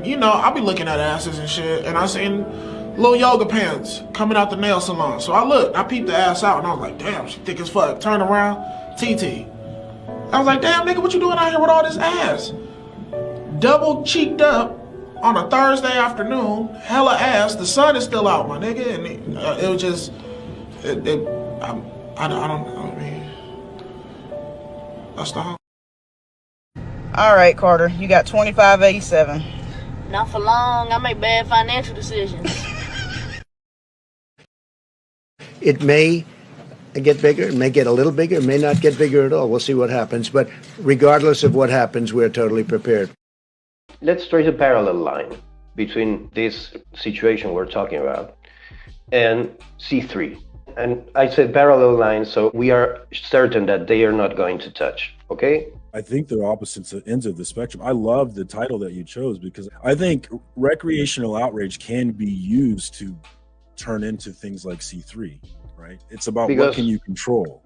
You know, I'll be looking at asses and shit, and I seen little yoga pants coming out the nail salon. So I peeped the ass out, and I was like, damn, she thick as fuck. Turn around, TT. I was like, damn, nigga, what you doing out here with all this ass? Double cheeked up on a Thursday afternoon, hella ass. The sun is still out, my nigga, and it was just, I don't know, I mean, that's the whole. All right, Carter, you got 2587. Not for long. I make bad financial decisions. It may get bigger, it may get a little bigger, it may not get bigger at all. We'll see what happens. But regardless of what happens, we're totally prepared. Let's trace a parallel line between this situation we're talking about and C3. And I said parallel line, so we are certain that they are not going to touch, okay? I think they're opposite ends of the spectrum. I love the title that you chose because I think recreational outrage can be used to turn into things like C3, right? It's about what can you control.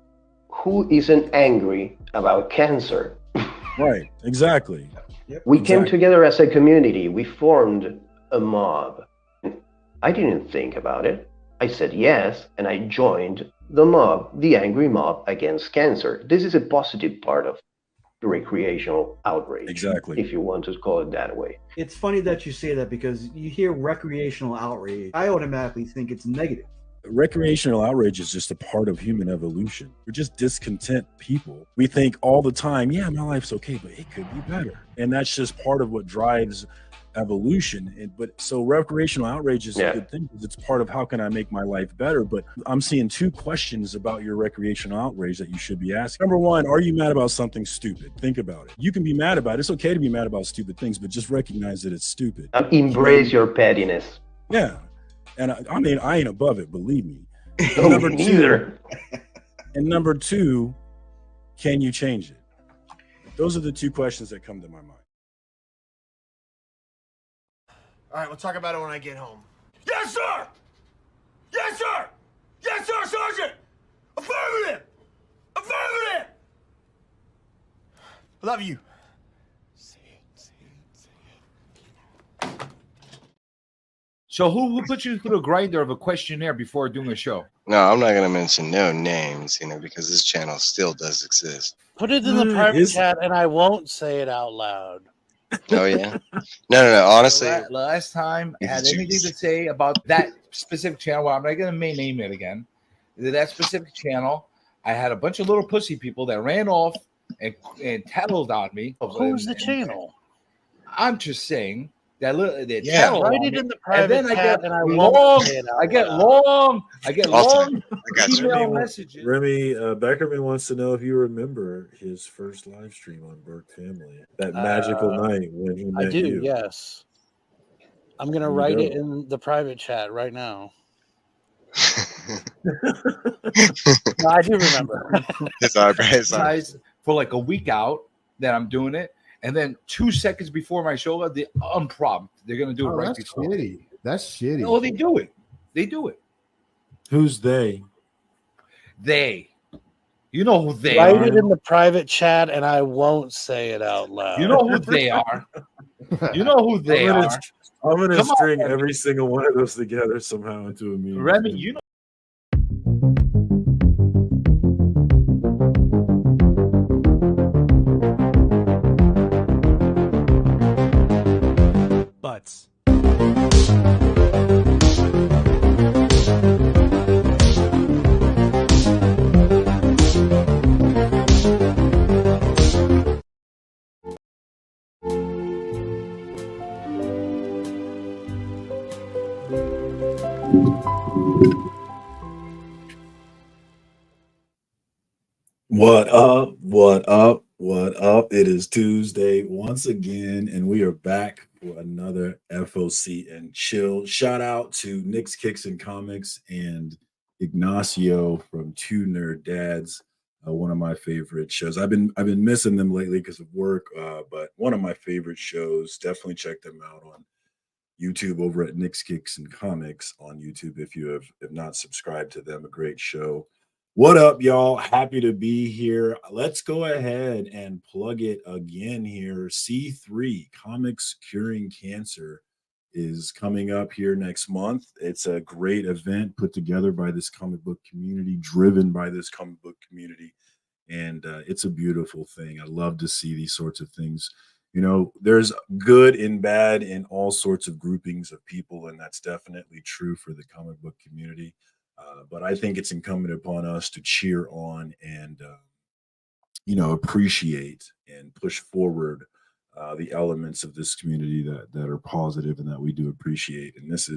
Who isn't angry about cancer? Right, exactly. We came together as a community. We formed a mob. I didn't think about it. I said yes, and I joined the mob, the angry mob against cancer. This is a positive part of recreational outrage, exactly, if you want to call it that way. It's funny that you say that because you hear recreational outrage, I automatically think it's negative. Recreational outrage is just a part of human evolution. We're just discontent people. We think all the time, yeah, my life's okay, but it could be better. And that's just part of what drives evolution. So recreational outrage is a good thing because it's part of how can I make my life better. But I'm seeing two questions about your recreational outrage that you should be asking. Number one, are you mad about something stupid? Think about it. You can be mad about it. It's okay to be mad about stupid things, but just recognize that it's stupid. Embrace your pettiness. Yeah. And I mean, I ain't above it, believe me. No, number neither. And number two, can you change it? Those are the two questions that come to my mind. All right, we'll talk about it when I get home. Yes, sir! Yes, sir! Yes, sir, Sergeant! Affirmative! Affirmative! Love you. So who put you through the grinder of a questionnaire before doing a show? No, I'm not going to mention no names, because this channel still does exist. Put it in the private chat, and I won't say it out loud. Oh, yeah? No. Honestly. Last time I had anything to say about that specific channel, well, I'm not going to name it again. That specific channel, I had a bunch of little pussy people that ran off and tattled on me. Who's the channel? I'm just saying. Write it in the private chat, and I get long email messages. Remy Beckerman wants to know if you remember his first live stream on Burke Family, that magical night when he met you. I do, yes. I'm gonna write it in the private chat right now. No, I do remember. It's all right. For like a week out that I'm doing it. And then 2 seconds before my show, they're unprompted. They're going to do it right before. Shitty. That's shitty. No, they do it. They do it. Who's they? They. You know who they are. Write it in the private chat, and I won't say it out loud. You know who they are. You know who they are. I'm going to string every single one of those together somehow into a meeting. Remy, you know. Butts. What up? What up? What up? It is Tuesday once again, and we are back for another FOC and chill. Shout out to Nick's Kicks and Comics and Ignacio from Two Nerd Dads, one of my favorite shows. I've been missing them lately because of work, but one of my favorite shows. Definitely check them out on YouTube over at Nick's Kicks and Comics on YouTube if you have not subscribed to them. A great show. What up, y'all? Happy to be here. Let's go ahead and plug it again here. C3 Comics Curing Cancer is coming up here next month. It's a great event put together by this comic book community, driven by this comic book community. And it's a beautiful thing. I love to see these sorts of things. You know, there's good and bad in all sorts of groupings of people, and that's definitely true for the comic book community. But I think it's incumbent upon us to cheer on and, appreciate and push forward the elements of this community that are positive and that we do appreciate. And this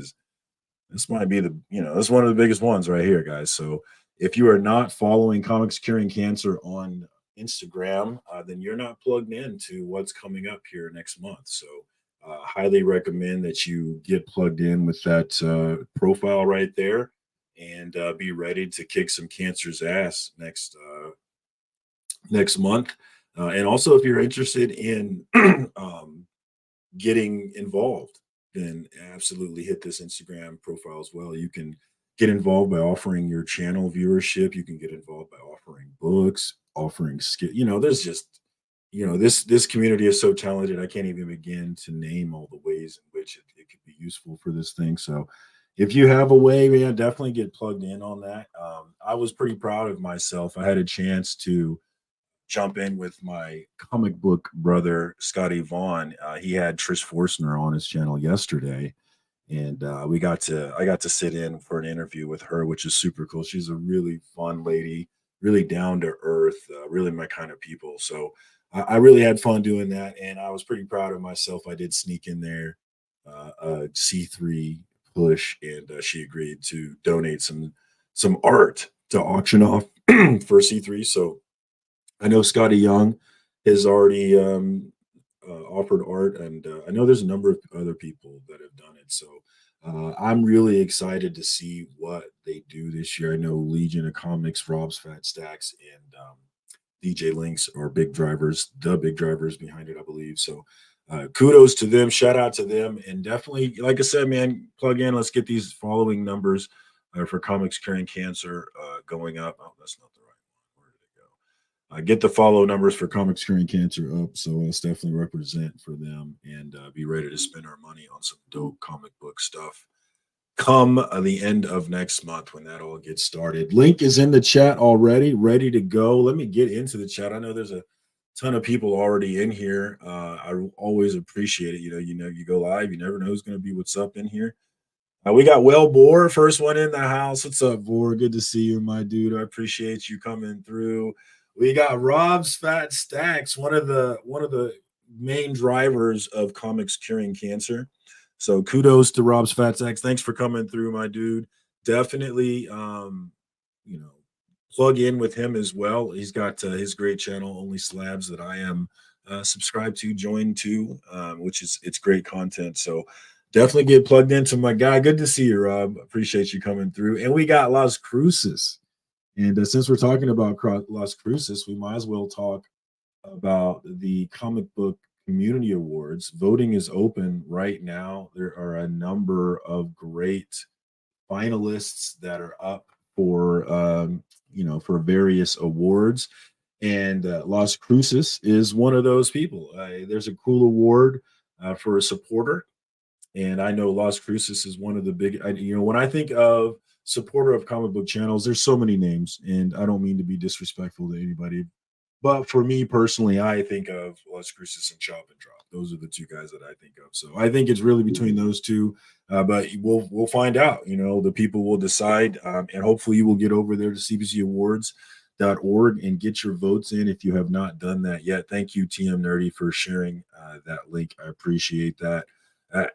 might be this is one of the biggest ones right here, guys. So if you are not following Comics Curing Cancer on Instagram, then you're not plugged into what's coming up here next month. So highly recommend that you get plugged in with that profile right there and be ready to kick some cancer's ass next month. And also, if you're interested in getting involved, then absolutely hit this Instagram profile as well. You can get involved by offering your channel viewership. You can get involved by offering books, offering skill. There's just, this community is so talented. I can't even begin to name all the ways in which it could be useful for this thing. So if you have a way, man, definitely get plugged in on that. I was pretty proud of myself. I had a chance to jump in with my comic book brother, Scotty Vaughn. He had Trish Forstner on his channel yesterday, and I got to sit in for an interview with her, which is super cool. She's a really fun lady, really down to earth, really my kind of people. So I really had fun doing that, and I was pretty proud of myself. I did sneak in there a C3 push, and she agreed to donate some art to auction off for C3. So I know Scotty Young has already offered art, and I know there's a number of other people that have done it. So I'm really excited to see what they do this year. I know Legion of Comics, Rob's Fat Stacks, and DJ Links are the big drivers behind it, I believe. So kudos to them, shout out to them, and definitely, like I said, man, plug in. Let's get these following numbers for Comics Curing Cancer going up. Oh, that's not the right one. Where did it go? Get the follow numbers for Comics Curing Cancer up, so let's definitely represent for them and be ready to spend our money on some dope comic book stuff come the end of next month when that all gets started. Link is in the chat already, ready to go. Let me get into the chat. I know there's a ton of people already in here. I always appreciate it. You go live, you never know who's going to be what's up in here. We got Boar, first one in the house. What's up, Boar? Good to see you, my dude. I appreciate you coming through. We got Rob's Fat Stacks, one of the main drivers of Comics Curing Cancer. So kudos to Rob's Fat Stacks. Thanks for coming through, my dude. Definitely, plug in with him as well. He's got his great channel, Only Slabs, that I am subscribed to, joined to, which it's great content. So definitely get plugged into my guy. Good to see you, Rob. Appreciate you coming through. And we got Las Cruces. And since we're talking about Las Cruces, we might as well talk about the comic book community awards. Voting is open right now. There are a number of great finalists that are up for for various awards, and Las Cruces is one of those people. There's a cool award for a supporter, and I know Las Cruces is one of the big. When I think of supporter of comic book channels, there's so many names, and I don't mean to be disrespectful to anybody. But for me personally, I think of Las Cruces and Chop and Drop. Those are the two guys that I think of. So I think it's really between those two. But we'll find out. The people will decide, and hopefully you will get over there to cbcawards.org and get your votes in if you have not done that yet. Thank you, TM Nerdy, for sharing that link. I appreciate that.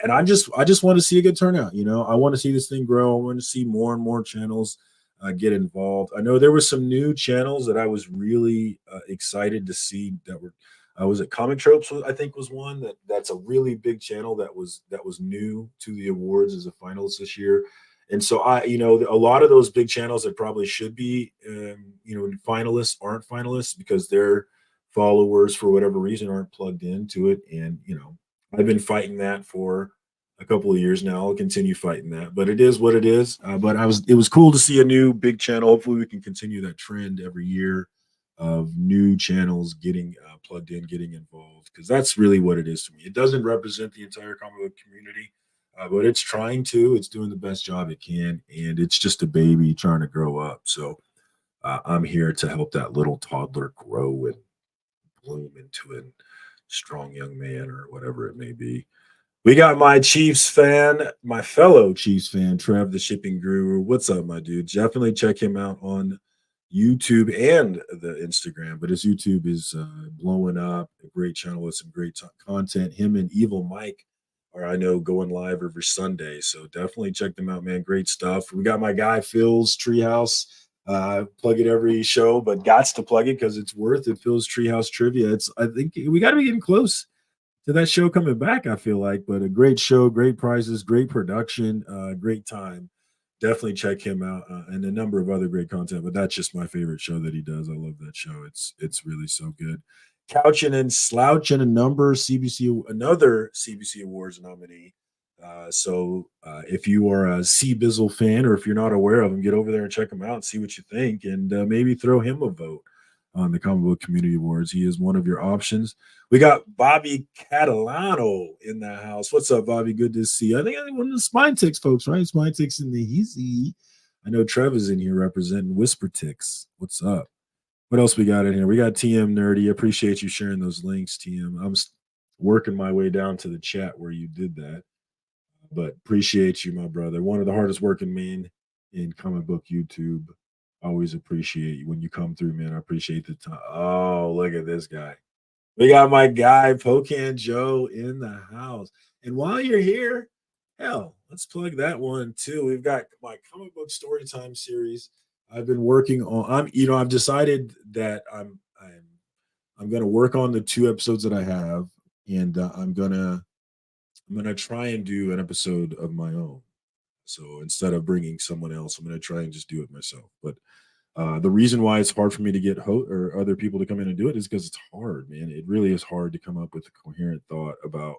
And I just want to see a good turnout. I want to see this thing grow. I want to see more and more channels get involved. I know there were some new channels that I was really excited to see that were was it Comic Tropes, I think, was one that's a really big channel that was new to the awards as a finalist this year. And so a lot of those big channels that probably should be finalists aren't finalists because their followers for whatever reason aren't plugged into it. And I've been fighting that for a couple of years now. I'll continue fighting that, but it is what it is. But it was cool to see a new big channel. Hopefully we can continue that trend every year of new channels getting plugged in, getting involved, because that's really what it is to me. It doesn't represent the entire comic book community, but it's trying to. It's doing the best job it can, and it's just a baby trying to grow up. So I'm here to help that little toddler grow and bloom into a strong young man or whatever it may be. We got my Chiefs fan, my fellow Chiefs fan, Trev, the shipping guru. What's up, my dude? Definitely check him out on YouTube and the Instagram. But his YouTube is blowing up. A great channel with some great content. Him and Evil Mike are, I know, going live every Sunday. So definitely check them out, man. Great stuff. We got my guy Phil's Treehouse. Plug it every show, but gots to plug it because it's worth it. Phil's Treehouse Trivia. I think we got to be getting close to that show coming back, I feel like. But a great show, great prizes, great production, great time. Definitely check him out, and a number of other great content. But that's just my favorite show that he does. I love that show. It's really so good. Couching and Slouching, another CBC Awards nominee. So if you are a C-Bizzle fan, or if you're not aware of him, get over there and check him out and see what you think, and maybe throw him a vote on the Comic Book Community Awards. He is one of your options. We got Bobby Catalano in the house. What's up, Bobby? Good to see you. I think one of the Spine Ticks folks, right? Spine Ticks in the easy. I know Trev is in here representing Whisper Ticks. What's up? What else we got in here? We got TM Nerdy. Appreciate you sharing those links, TM. I'm working my way down to the chat where you did that. But appreciate you, my brother. One of the hardest working men in comic book YouTube. Always appreciate you when you come through, man. I appreciate the time. Oh, look at this guy. We got my guy, Pocan Joe, in the house. And while you're here, hell, let's plug that one too. We've got my comic book story time series. I've been working on. I've decided that I'm going to work on the 2 episodes that I have, and I'm gonna try and do an episode of my own. So instead of bringing someone else, I'm going to try and just do it myself. But the reason why it's hard for me to get or other people to come in and do it is because it's hard, man. It really is hard to come up with a coherent thought about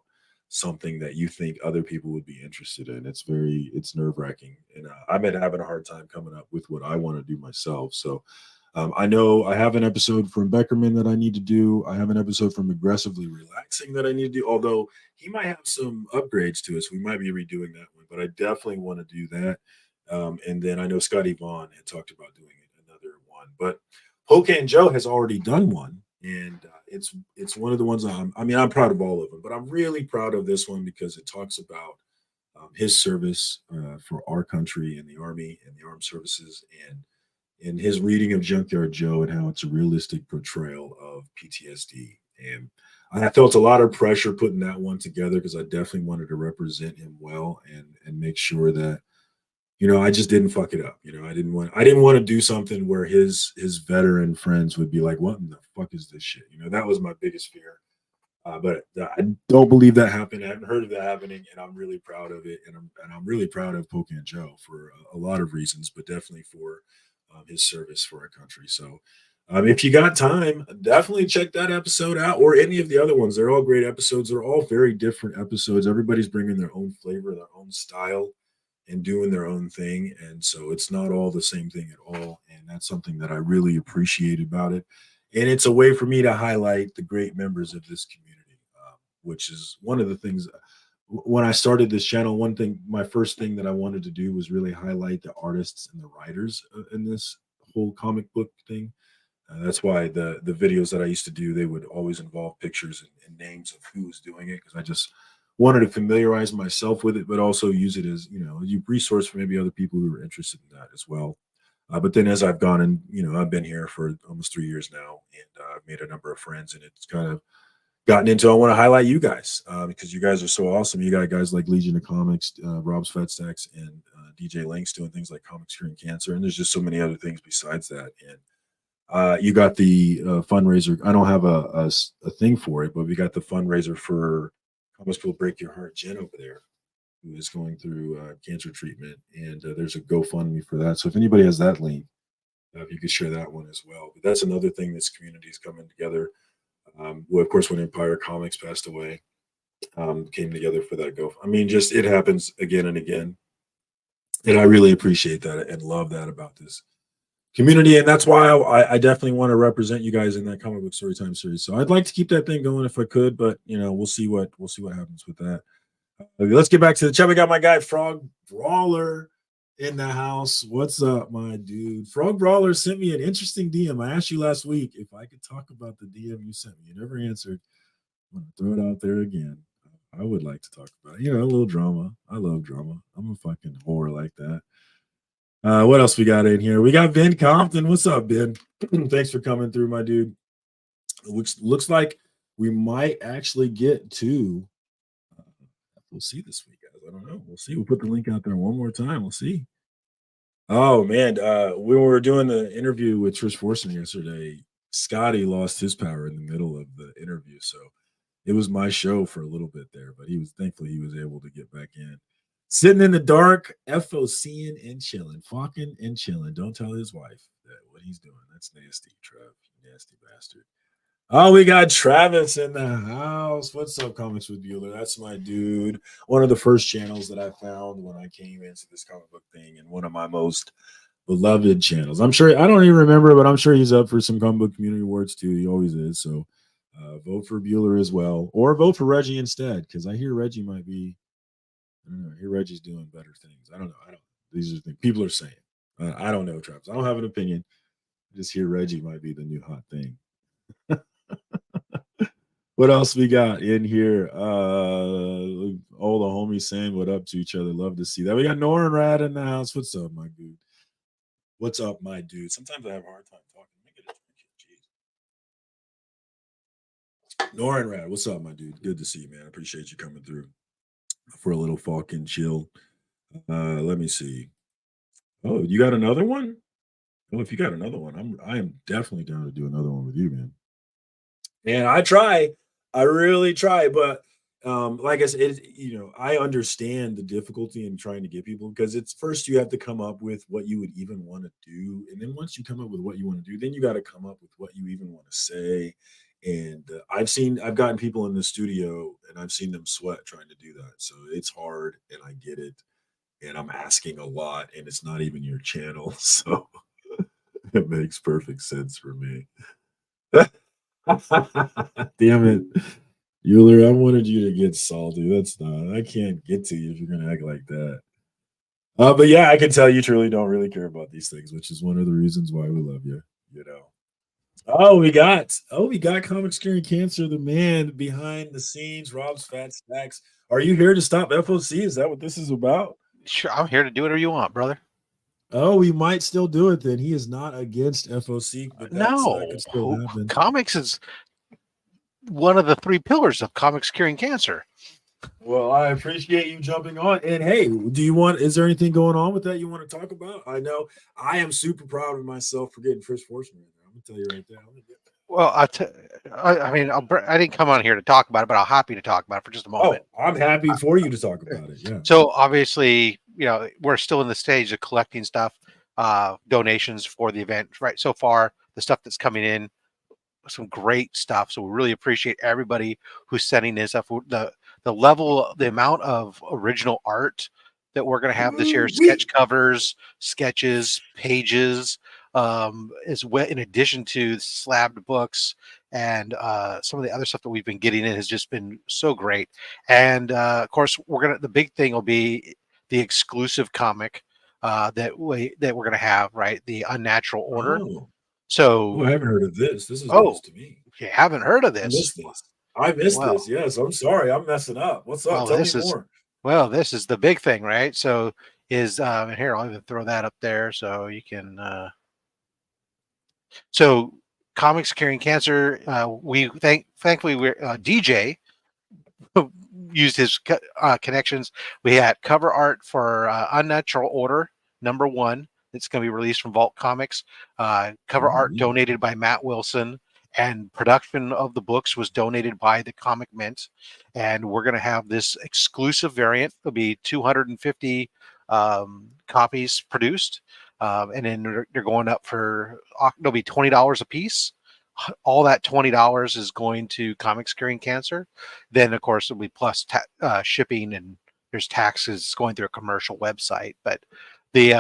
something that you think other people would be interested in. It's nerve-wracking. And I've been having a hard time coming up with what I want to do myself. So I know I have an episode from Beckerman that I need to do. I have an episode from Aggressively Relaxing that I need to do, although he might have some upgrades to us. We might be redoing that one, but I definitely want to do that. And then I know Scotty Vaughn had talked about doing another one, but Pocan Joe has already done one, and it's one of the ones I'm proud of all of them, but I'm really proud of this one because it talks about his service for our country and the Army and the armed services, and in his reading of Junkyard Joe and how it's a realistic portrayal of PTSD. And I felt a lot of pressure putting that one together because I definitely wanted to represent him well and make sure that, I just didn't fuck it up. I didn't want to do something where his veteran friends would be like, what in the fuck is this shit? That was my biggest fear. But I don't believe that happened. I haven't heard of that happening, and I'm really proud of it. And I'm really proud of Pocan Joe for a lot of reasons, but definitely for his service for our country. So if you got time, definitely check that episode out, or any of the other ones. They're all great episodes. They're all very different episodes. Everybody's bringing their own flavor, their own style, and doing their own thing. And so it's not all the same thing at all. And that's something that I really appreciate about it. And it's a way for me to highlight the great members of this community, which is one of the things. When I started this channel, my first thing that I wanted to do was really highlight the artists and the writers in this whole comic book thing. That's why the videos that I used to do, they would always involve pictures and names of who's doing it, because I just wanted to familiarize myself with it, but also use it as, a resource for maybe other people who are interested in that as well. But then as I've gone and, I've been here for almost 3 years now, and I've made a number of friends, and it's kind of gotten into, I want to highlight you guys because you guys are so awesome. You got guys like Legion of Comics, Rob's Fat Stacks, and DJ Lanks doing things like Comics Curing Cancer, and there's just so many other things besides that. And you got the fundraiser. I don't have a thing for it, but we got the fundraiser for Comics Will Break Your Heart, Jen over there, who is going through cancer treatment, and there's a GoFundMe for that. So if anybody has that link, if you could share that one as well. But that's another thing this community is coming together. Well, of course, when Empire Comics passed away, came together for that go. I mean, just it happens again and again. And I really appreciate that and love that about this community. And that's why I definitely want to represent you guys in that comic book storytime series. So I'd like to keep that thing going if I could, but we'll see what happens with that. Okay, let's get back to the chat. We got my guy Frog Brawler in the house. What's up, my dude? Frog Brawler sent me an interesting DM. I asked you last week if I could talk about the DM you sent me. You never answered. I'm gonna throw it out there again. I would like to talk about it. A little drama. I love drama. I'm a fucking whore like that. What else we got in here? We got Ben Compton. What's up, Ben? Thanks for coming through, my dude. Looks like we might actually get to. We'll see this week, guys. I don't know. We'll see. We'll put the link out there one more time. We'll see. Oh man, when we were doing the interview with Trish Forson yesterday, Scotty lost his power in the middle of the interview, so it was my show for a little bit there. But thankfully he was able to get back in. Sitting in the dark, FOCing and chilling, fucking and chilling. Don't tell his wife that what he's doing. That's nasty, Trev. You nasty bastard. Oh, we got Travis in the house. What's up, Comics with Bueller? That's my dude. One of the first channels that I found when I came into this comic book thing, and one of my most beloved channels. I'm sure, I don't even remember, but I'm sure he's up for some comic book community awards too. He always is. So vote for Bueller as well, or vote for Reggie instead, because I hear Reggie might be, I don't know, I hear Reggie's doing better things. I don't know. These are things people are saying. I don't know, Travis. I don't have an opinion. I just hear Reggie might be the new hot thing. What else we got in here? All the homies saying what up to each other. Love to see that. We got Norin Rad in the house. What's up, my dude? What's up, my dude? Sometimes I have a hard time talking. Norin Rad, what's up, my dude? Good to see you, man. I appreciate you coming through for a little fucking chill. Let me see. Oh, you got another one? Oh, if you got another one, I am definitely down to do another one with you, man. And I really try, but like I said, I understand the difficulty in trying to get people, because it's first you have to come up with what you would even want to do, and then once you come up with what you want to do, then you got to come up with what you even want to say. And I've gotten people in the studio, and I've seen them sweat trying to do that. So it's hard, and I get it, and I'm asking a lot, and it's not even your channel, so it makes perfect sense for me. Damn it, Euler, I wanted you to get salty. That's not. I can't get to you if you're gonna act like that. But yeah, I can tell you truly don't really care about these things, which is one of the reasons why we love you. Oh, we got Comics Curing Cancer, the man behind the scenes, Rob's Fat Stacks. Are you here to stop FOC? Is that what this is about? Sure, I'm here to do whatever you want, brother. Oh, we might still do it then. He is not against FOC, but that could still happen. Comics is one of the 3 pillars of Comics Curing Cancer. Well, I appreciate you jumping on. And hey, is there anything going on with that you want to talk about? I know I am super proud of myself for getting Trish Forson. I'm gonna tell you right there. Well, I didn't come on here to talk about it, but I'm happy to talk about it for just a moment. Oh, I'm happy for you to talk about it. Yeah. So obviously, we're still in the stage of collecting stuff, donations for the event. Right. So far, the stuff that's coming in, some great stuff. So we really appreciate everybody who's sending this up. The level, the amount of original art that we're going to have this year, sketch covers, sketches, pages, is in addition to slabbed books and some of the other stuff that we've been getting in has just been so great. And of course, the big thing will be the exclusive comic that we're going to have, right? The Unnatural Order. So I haven't heard of this. This is news to me. You haven't heard of this? I missed this. Yes, I'm sorry. I'm messing up. What's up? Tell me more. Well, this is the big thing, right? So and here, I'll even throw that up there so you can. So Comics Curing Cancer, thankfully we're DJ used his connections. We had cover art for Unnatural Order #1. It's going to be released from Vault Comics. Cover art donated by Matt Wilson, and production of the books was donated by the Comic Mint. And we're going to have this exclusive variant. There'll be 250 copies produced. And then they're going up for, they'll be $20 a piece all that $20 is going to Comics Curing Cancer. Then of course it'll be plus shipping, and there's taxes going through a commercial website. But the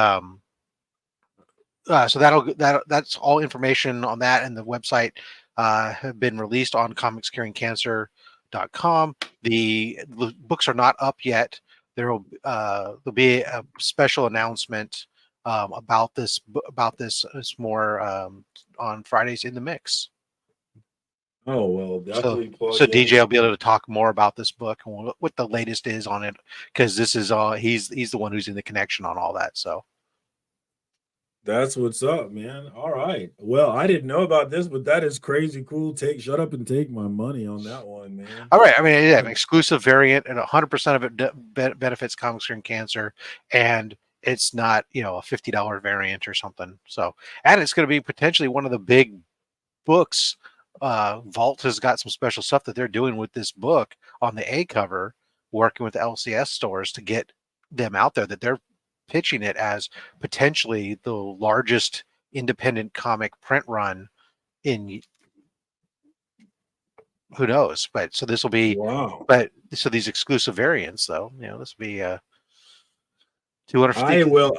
so that's all information on that, and the website have been released on comicscuringcancer.com. The books are not up yet. There'll be a special announcement about this. It's more on Fridays in the Mix. Oh well, definitely. So DJ will be able to talk more about this book and what the latest is on it, because this is he's the one who's in the connection on all that. So that's what's up, man. All right. Well, I didn't know about this, but that is crazy cool. Shut up and take my money on that one, man. All right. I mean, yeah, an exclusive variant, and 100% of it benefits Comics Curing Cancer, and it's not, a $50 variant or something. So, and it's going to be potentially one of the big books. Vault has got some special stuff that they're doing with this book on the A cover, working with the LCS stores to get them out there, that they're pitching it as potentially the largest independent comic print run in, who knows, but so this will be, wow. But so these exclusive variants though, this will be 250.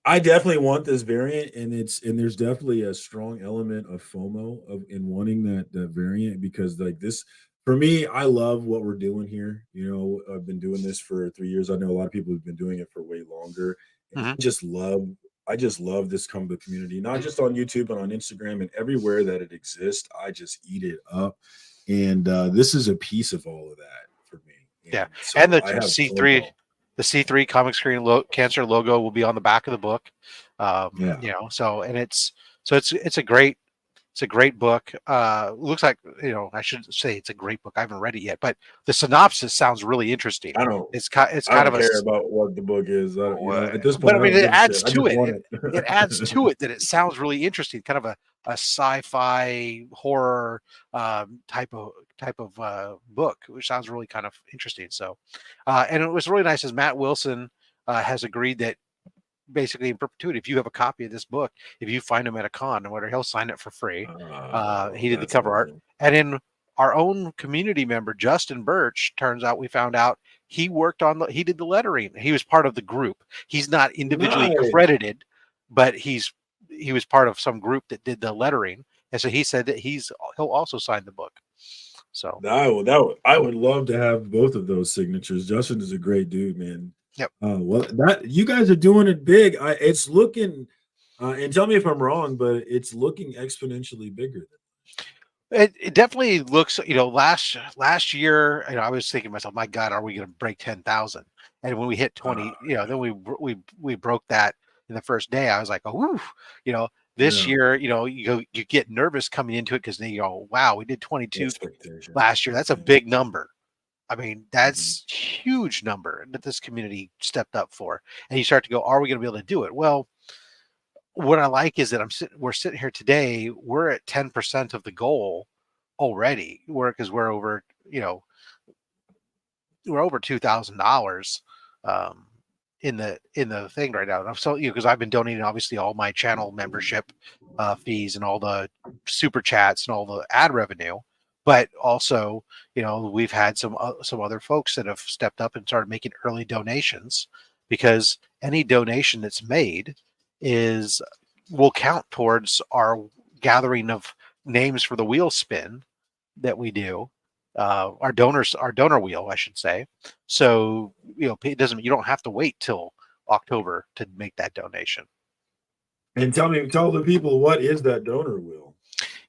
I definitely want this variant, and there's definitely a strong element of FOMO in wanting that variant, because like this, for me, I love what we're doing here. I've been doing this for 3 years. I know a lot of people have been doing it for way longer. And I just love this comic community, not just on YouTube, but on Instagram and everywhere that it exists. I just eat it up, and this is a piece of all of that for me. Yeah, so and the C3. The C3 Comics Curing Cancer logo will be on the back of the book. So it's a great book. Looks like, I shouldn't say it's a great book. I haven't read it yet, but the synopsis sounds really interesting. I don't. It's kind of care about what the book is. At this point, but I mean, it adds to it. It adds to it that it sounds really interesting. Kind of a sci-fi horror type of book, which sounds really kind of interesting. So, and it was really nice, as Matt Wilson has agreed that basically in perpetuity, if you have a copy of this book, if you find him at a con or whatever, he'll sign it for free. He did the cover art. And then our own community member, Justin Birch, turns out we found out he did the lettering. He was part of the group. He's not individually credited, but he was part of some group that did the lettering. And so he said that he'll also sign the book. So I would love to have both of those signatures. Justin is a great dude, man. Yep. That you guys are doing it big. It's looking, and tell me if I'm wrong, but it's looking exponentially bigger. It definitely looks. Last year, I was thinking to myself, my God, are we going to break 10,000? And when we hit 20, then we broke that in the first day. I was like, oh, this year, you get nervous coming into it, because then you go, wow, we did 22 last year. That's a big number. I mean, that's huge number that this community stepped up for. And you start to go, are we going to be able to do it? Well, what I like is that we're sitting here today, we're at 10% of the goal already. Because we're over, we're over $2,000 in the thing right now. And so, because I've been donating obviously all my channel membership fees and all the super chats and all the ad revenue. But also, we've had some other folks that have stepped up and started making early donations, because any donation that's made will count towards our gathering of names for the wheel spin that we do, our donor wheel, I should say. So, you don't have to wait till October to make that donation. And tell the people, what is that donor wheel?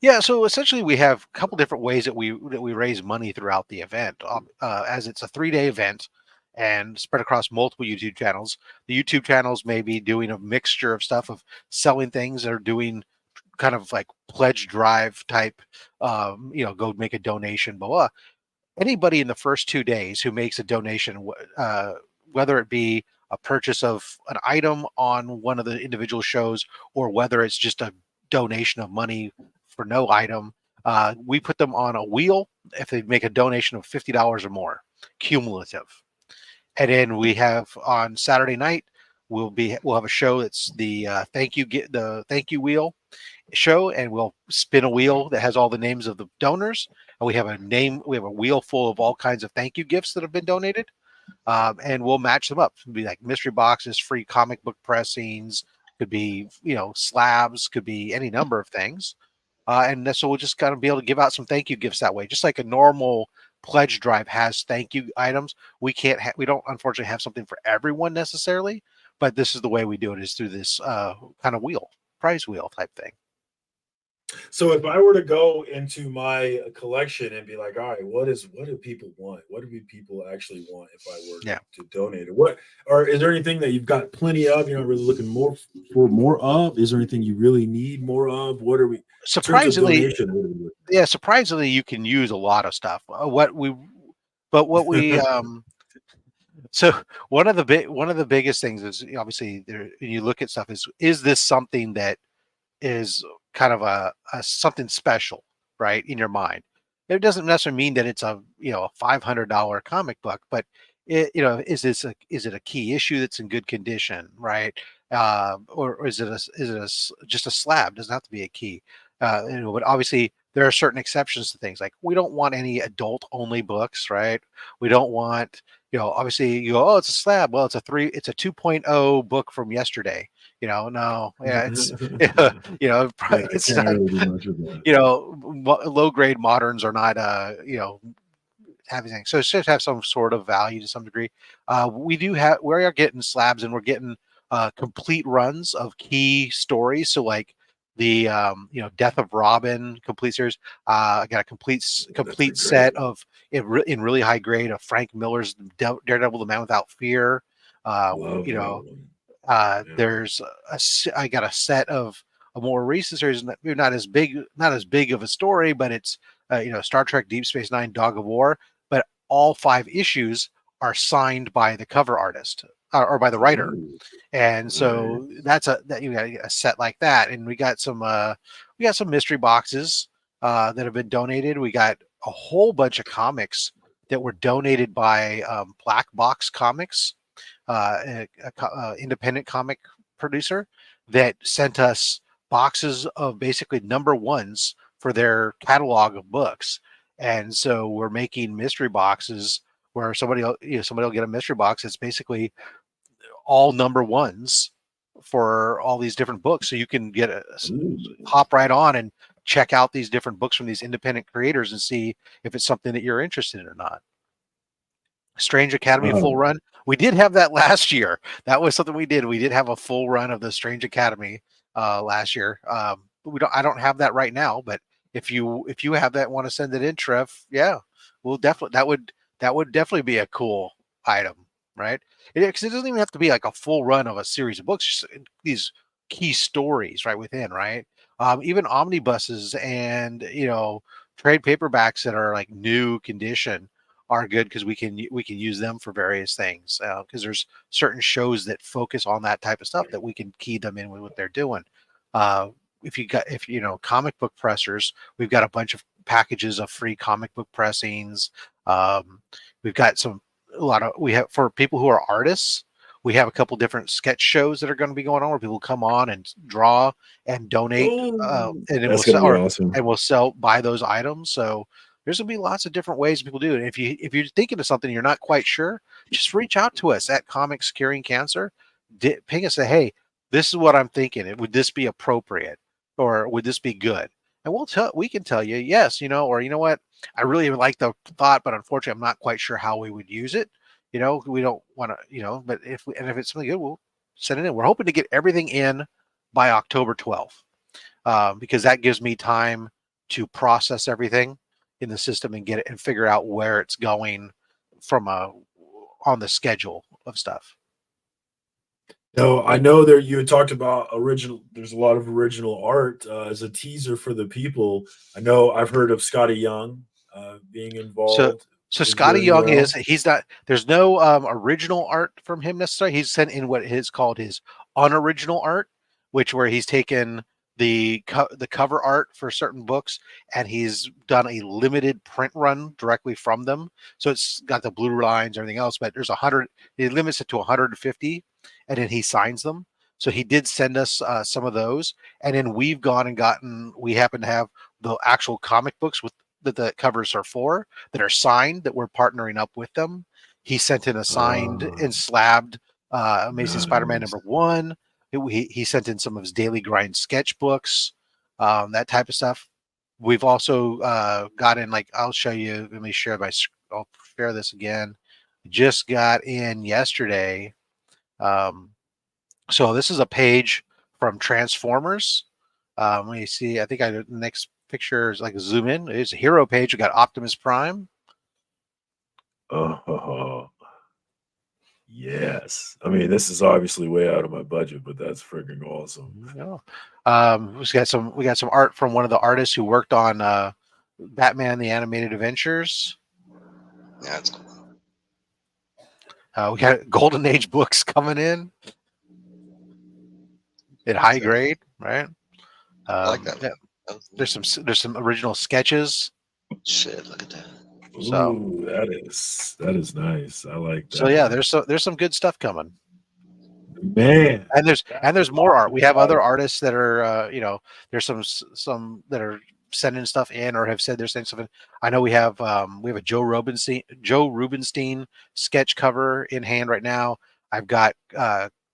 Yeah, so essentially we have a couple different ways that we raise money throughout the event. As it's a 3-day event and spread across multiple YouTube channels. The YouTube channels may be doing a mixture of stuff, of selling things, or doing kind of like pledge drive type, go make a donation, blah, blah. Anybody in the first 2 days who makes a donation, whether it be a purchase of an item on one of the individual shows, or whether it's just a donation of money for no item, we put them on a wheel if they make a donation of $50 or more, cumulative. And then we have on Saturday night, we'll have a show that's the thank you wheel, show, and we'll spin a wheel that has all the names of the donors, and we have a wheel full of all kinds of thank you gifts that have been donated, and we'll match them up. It'll be like mystery boxes, free comic book pressings, could be slabs, could be any number of things, and so we'll just kind of be able to give out some thank you gifts that way, just like a normal pledge drive has thank you items. We don't unfortunately have something for everyone necessarily, but this is the way we do it, is through this kind of prize wheel type thing. So if I were to go into my collection and be like, all right, what do people want? What do people actually want if I were to donate it? Is there anything that you've got plenty of, you're not really looking for more of? Is there anything you really need more of? What are we surprisingly surprisingly you can use a lot of stuff. So one of the biggest things is obviously when you look at stuff is this something that is kind of a something special, right, in your mind. It doesn't necessarily mean that it's a $500 comic book, but is it a key issue that's in good condition, right? Or is it just a slab? It doesn't have to be a key. But obviously there are certain exceptions to things, like we don't want any adult only books, right? We don't want, obviously you go, oh, it's a slab. Well, it's a 2.0 book from yesterday. No, yeah, it's probably it's not, low grade moderns are not having things. So it should have some sort of value to some degree. We are getting slabs, and we're getting complete runs of key stories. So like the Death of Robin complete series. I got a complete set of in really high grade of Frank Miller's Daredevil, the Man Without Fear. There's I got a set of a more recent series, not as big of a story, but it's Star Trek Deep Space Nine Dog of War, but all 5 issues are signed by the cover artist or by the writer. And so you got a set like that. And we got some mystery boxes that have been donated. We got a whole bunch of comics that were donated by Black Box Comics, an independent comic producer, that sent us boxes of basically number ones for their catalog of books. And so we're making mystery boxes where somebody will get a mystery box that's basically all number ones for all these different books. So you can hop right on and check out these different books from these independent creators and see if it's something that you're interested in or not. Strange Academy full run. We did have that last year. That was something we did. We did have a full run of the Strange Academy last year. I don't have that right now, but if you have that and want to send it in, Trev, we'll definitely that would definitely be a cool item, right? Because it doesn't even have to be like a full run of a series of books, just these key stories right within, right? Even omnibuses and trade paperbacks that are like new condition are good, because we can use them for various things, because there's certain shows that focus on that type of stuff that we can key them in with what they're doing. If comic book pressers, we've got a bunch of packages of free comic book pressings. We've got we have, for people who are artists, we have a couple different sketch shows that are going to be going on where people come on and draw and donate, and we'll buy those items. So there's going to be lots of different ways people do it. And if you're thinking of something you're not quite sure, just reach out to us at Comics Curing Cancer. Ping us, say, hey, this is what I'm thinking. Would this be appropriate, or would this be good? And we can tell you yes, or you know what, I really like the thought, but unfortunately I'm not quite sure how we would use it. We don't want to, but if it's something good, we'll send it in. We're hoping to get everything in by October 12th, because that gives me time to process everything in the system and get it and figure out where it's going from on the schedule of stuff. No, I know that you had talked about there's a lot of original art as a teaser for the people. I know I've heard of Scotty Young being involved. So Scotty Young there's no original art from him necessarily. He's sent in what is called his unoriginal art, where he's taken the cover art for certain books and he's done a limited print run directly from them. So it's got the blue lines and everything else, but there's 100. He limits it to 150, and then he signs them. So he did send us some of those, and then we've gone and gotten. We happen to have the actual comic books with that the covers are for that are signed that we're partnering up with them. He sent in a signed and slabbed Amazing Spider-Man #1. He sent in some of his Daily Grind sketchbooks, that type of stuff. We've also got in, like, I'll show you. Let me share I'll share this again. Just got in yesterday. So this is a page from Transformers. Let me see. I think the next picture is like a zoom in. It's a hero page. We got Optimus Prime. Oh, yes. I mean, this is obviously way out of my budget, but that's freaking awesome. We got some art from one of the artists who worked on Batman: The Animated Adventures. Yeah, that's cool. We got Golden Age books coming in at high grade, right? I like that. Yeah. There's some original sketches. Shit, look at that. So ooh, that is nice. I like that. So yeah, there's some good stuff coming. Man. And there's more art. We have other artists that are there's some that are sending stuff in or have said they're sending stuff in. I know we have a Joe Rubenstein sketch cover in hand right now. I've got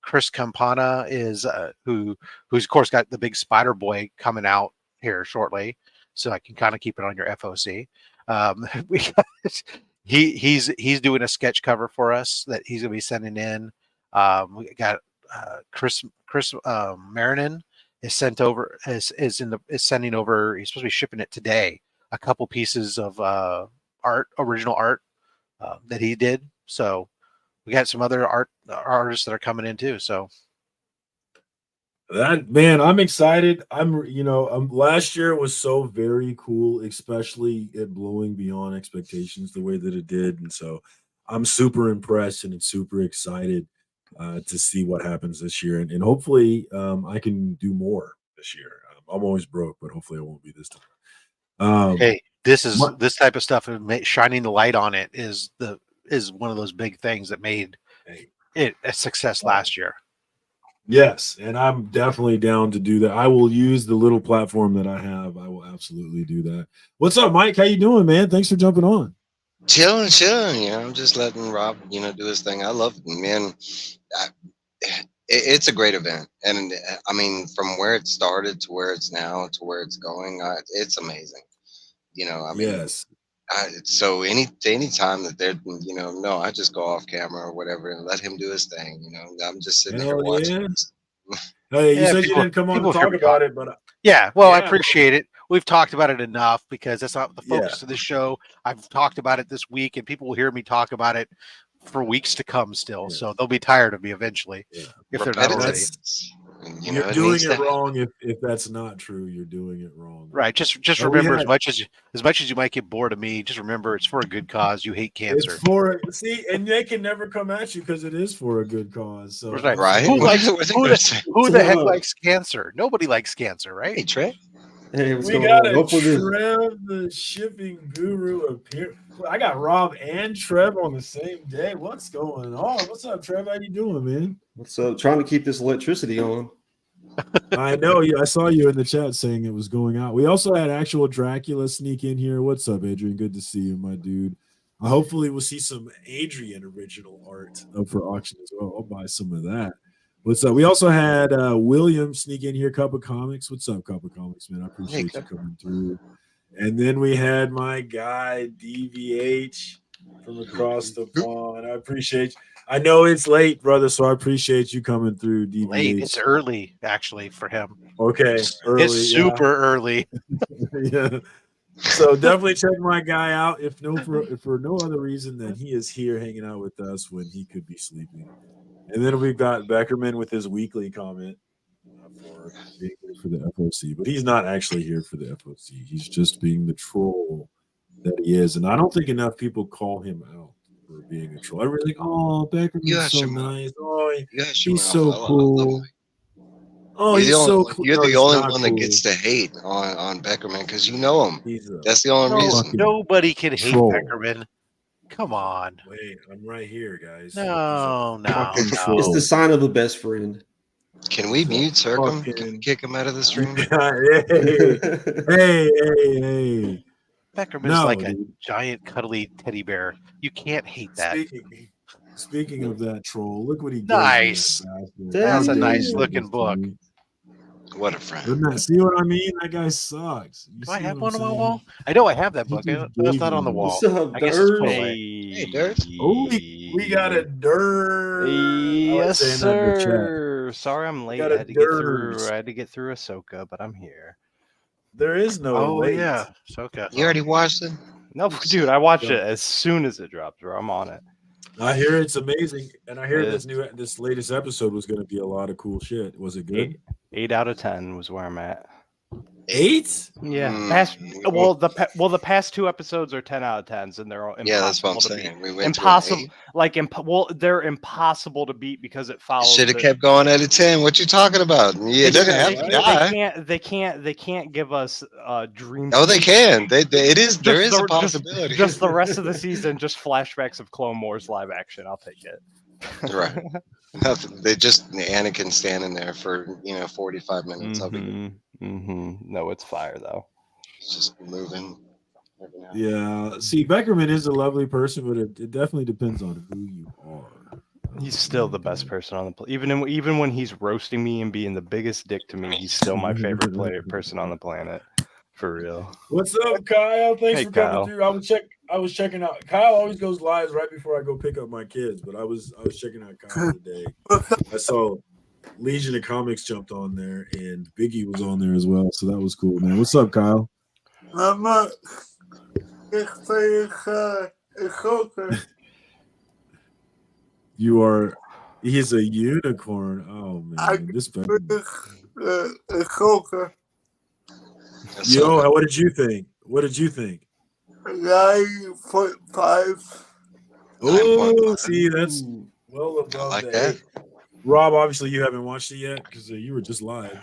Chris Campana is who's of course got the big Spider Boy coming out here shortly, so I can kind of keep it on your FOC. He's doing a sketch cover for us that he's gonna be sending in. We got Chris Marinan is sending over. He's supposed to be shipping it today. A couple pieces of original art that he did. So we got some other artists that are coming in too. So that, man, I'm excited. Last year was so very cool, especially it blowing beyond expectations the way that it did, and so I'm super impressed and super excited to see what happens this year, and hopefully I can do more this year. I'm always broke, but hopefully I won't be this time. Hey, this type of stuff and shining the light on it is one of those big things that made it a success last year. Yes, and I'm definitely down to do that. I will use the little platform that I have. I will absolutely do that. What's up, Mike? How you doing, man? Thanks for jumping on. Chilling. I'm just letting Rob, do his thing. I love it, man. It's a great event, and I mean, from where it started to where it's now to where it's going, it's amazing. I mean, yes. So any time that they're, no, I just go off camera or whatever and let him do his thing. I'm just sitting here watching. Hey, you said you didn't come on to talk about it, but I appreciate it. We've talked about it enough because that's not the focus of the show. I've talked about it this week, and people will hear me talk about it for weeks to come still. So they'll be tired of me eventually if they're not already. You're doing it wrong if that's not true. You're doing it wrong. Right. Just remember, as much as you might get bored of me, just remember it's for a good cause. You hate cancer. It's and they can never come at you because it is for a good cause. So right. Who the heck likes cancer? Nobody likes cancer, right? Hey, Trey. Hey, we got a Trev, the shipping guru, appear. I got Rob and Trev on the same day. What's going on? What's up, Trev? How you doing, man? What's up? Trying to keep this electricity on. I know. I saw you in the chat saying it was going out. We also had actual Dracula sneak in here. What's up, Adrian? Good to see you, my dude. Hopefully, we'll see some Adrian original art up for auction as well. I'll buy some of that. What's up? We also had William sneak in here, Cup of Comics. What's up, Cup of Comics, man? I appreciate you coming through. And then we had my guy, DVH, from across the pond. I appreciate you. I know it's late, brother, so I appreciate you coming through, DVH. Late. It's early, actually, for him. Okay. Early, it's super early. Yeah. So definitely check my guy out. If for no other reason than he is here hanging out with us when he could be sleeping. And then we've got Beckerman with his weekly comment for being here for the FOC, but he's not actually here for the FOC. He's just being the troll that he is, and I don't think enough people call him out for being a troll. Everybody's like, "Oh, Beckerman's so nice. Oh, he's so cool. Oh, he's so cool." You're the only one that gets to hate on Beckerman because you know him. That's the only reason. Nobody can hate Beckerman. Come on. Wait, I'm right here, guys. No. It's the sign of a best friend. Can we mute Circum? Can we Fucking kick him out of the stream? hey. Beckerman is No, like a dude. giant cuddly teddy bear. You can't hate that. Speaking of that troll, look what he gives Nice. me. That's a nice looking book. What a friend. Doesn't that, see what I mean? That guy sucks. You Do I see have what one I'm on my saying? wall? I know I have that He book. just It's gave not on the me wall. What's up, I guess it's put Dirt? away. Hey, Dirt. Oh, we got a dirt. Yes, saying that in the chat. sir. Sorry, I'm late. got I a had to get dirt. through. I had to get through Ahsoka, but I'm here. There is no Oh late. yeah, Soka. You already watched it? No, dude, I watched it as soon as it dropped, bro. I'm on it. I hear it's amazing, and I hear It this latest episode was going to be a lot of cool shit. Was it good? 8 out of 10 was where I'm at. 8? Yeah. Mm, The past 2 episodes are 10 out of 10s, and they're all impossible Yeah, that's what I'm to saying. beat. We went Impossible, to an they're impossible to beat because it follows. Should have kept going at a 10. What you talking about? Yeah, it doesn't have to die. They can't give us dream. Oh, they can. It is. There is a Just possibility. the rest of the season, just flashbacks of Clone Wars live action. I'll take it. Right. Nothing. They just Anakin standing there for 45 minutes. I'll be good. No, it's fire though. It's just moving. Yeah. See, Beckerman is a lovely person, but it definitely depends on who you are. He's still the best person on the planet. Even when he's roasting me and being the biggest dick to me, he's still my favorite person on the planet. For real. What's up, Kyle? Thanks Hey, for coming Kyle. through. I was checking out. Kyle always goes live right before I go pick up my kids, but I was checking out Kyle today. I saw Legion of Comics jumped on there, and Biggie was on there as well, so that was cool, man. What's up, Kyle? You are. He's a unicorn. Oh man, this. Yo, what did you think? What did you think? 9.5. Oh, see, that's well above like the that. 8. Rob, obviously you haven't watched it yet because you were just live.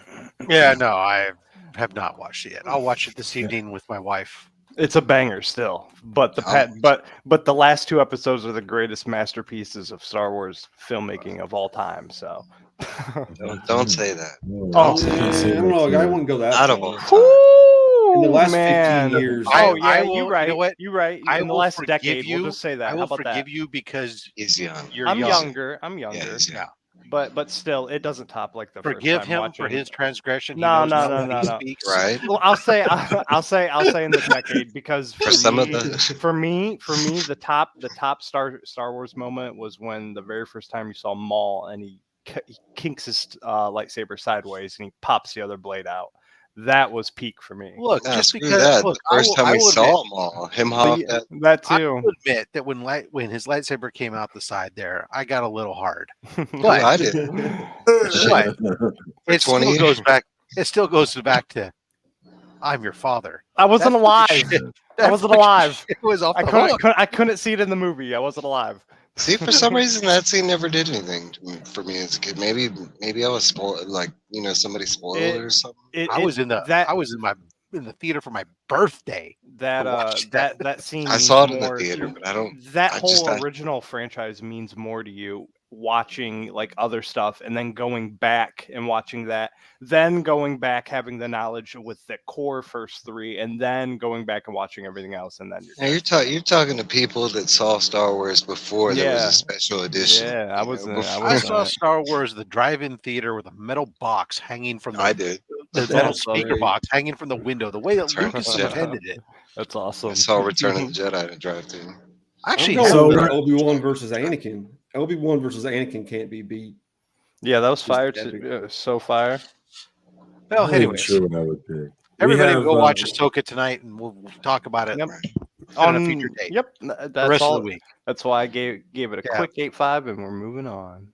Yeah, no, I have not watched it yet. I'll watch it this evening with my wife. It's a banger still, but but the last 2 episodes are the greatest masterpieces of Star Wars filmmaking of all time. So Don't say that. I don't know. I wouldn't go that Out of far. all time. In the last man. 15 years. You're right. You know what? You're right. I In the will last forgive decade, you. we'll just say that. I will How about forgive that? you because He's young. you're I'm young. younger. I'm younger. Yeah, he's young. But still, it doesn't top like the Forgive first time him watching. for his transgression. He No, knows no, not no, what no, he no. speaks. Right. Well, I'll say in the decade because For some of me, the- for me, the top Star Wars moment was when the very first time you saw Maul and he kinks his lightsaber sideways and he pops the other blade out. That was peak for me. Look, Nah, just screw because that. look, The first time I we will saw admit- them all, him off that. That I too. will admit that when his lightsaber came out the side there, I got a little hard. But I did. But it still 20 years. goes back. It still goes back to I'm your father. I wasn't That alive. fucking shit- I that wasn't fucking alive. shit was off I the couldn't, hook. I couldn't see it in the movie. I wasn't alive. See, for some reason, that scene never did anything for me as a kid. Maybe I was spoiled, like somebody spoiled it or something. I was in the theater for my birthday. That scene. I saw it in the more- theater, but I don't. That I whole just- I- original franchise means more to you watching like other stuff and then going back and watching that, then going back having the knowledge with the core first 3, and then going back and watching everything else, and then Now you're talking to people that saw Star Wars before there was a special edition. Yeah, I wasn't. I saw Star Wars the drive-in theater with a metal box hanging from the. I did. The metal speaker box hanging from the window. The way that Return of Lucas the Jedi. intended it. That's awesome. I saw Return of the Jedi in a drive-thru. Actually, I'm going with Obi-Wan versus Anakin. Obi-Wan versus Anakin can't be beat. Yeah, that was fire. epic. So fire. Well, I'm not anyways, sure what I would pick. everybody have, go watch Ahsoka tonight, and we'll talk about it on a future date. Yep, the that's rest all. of the week. That's why I gave it a quick 8.5, and we're moving on.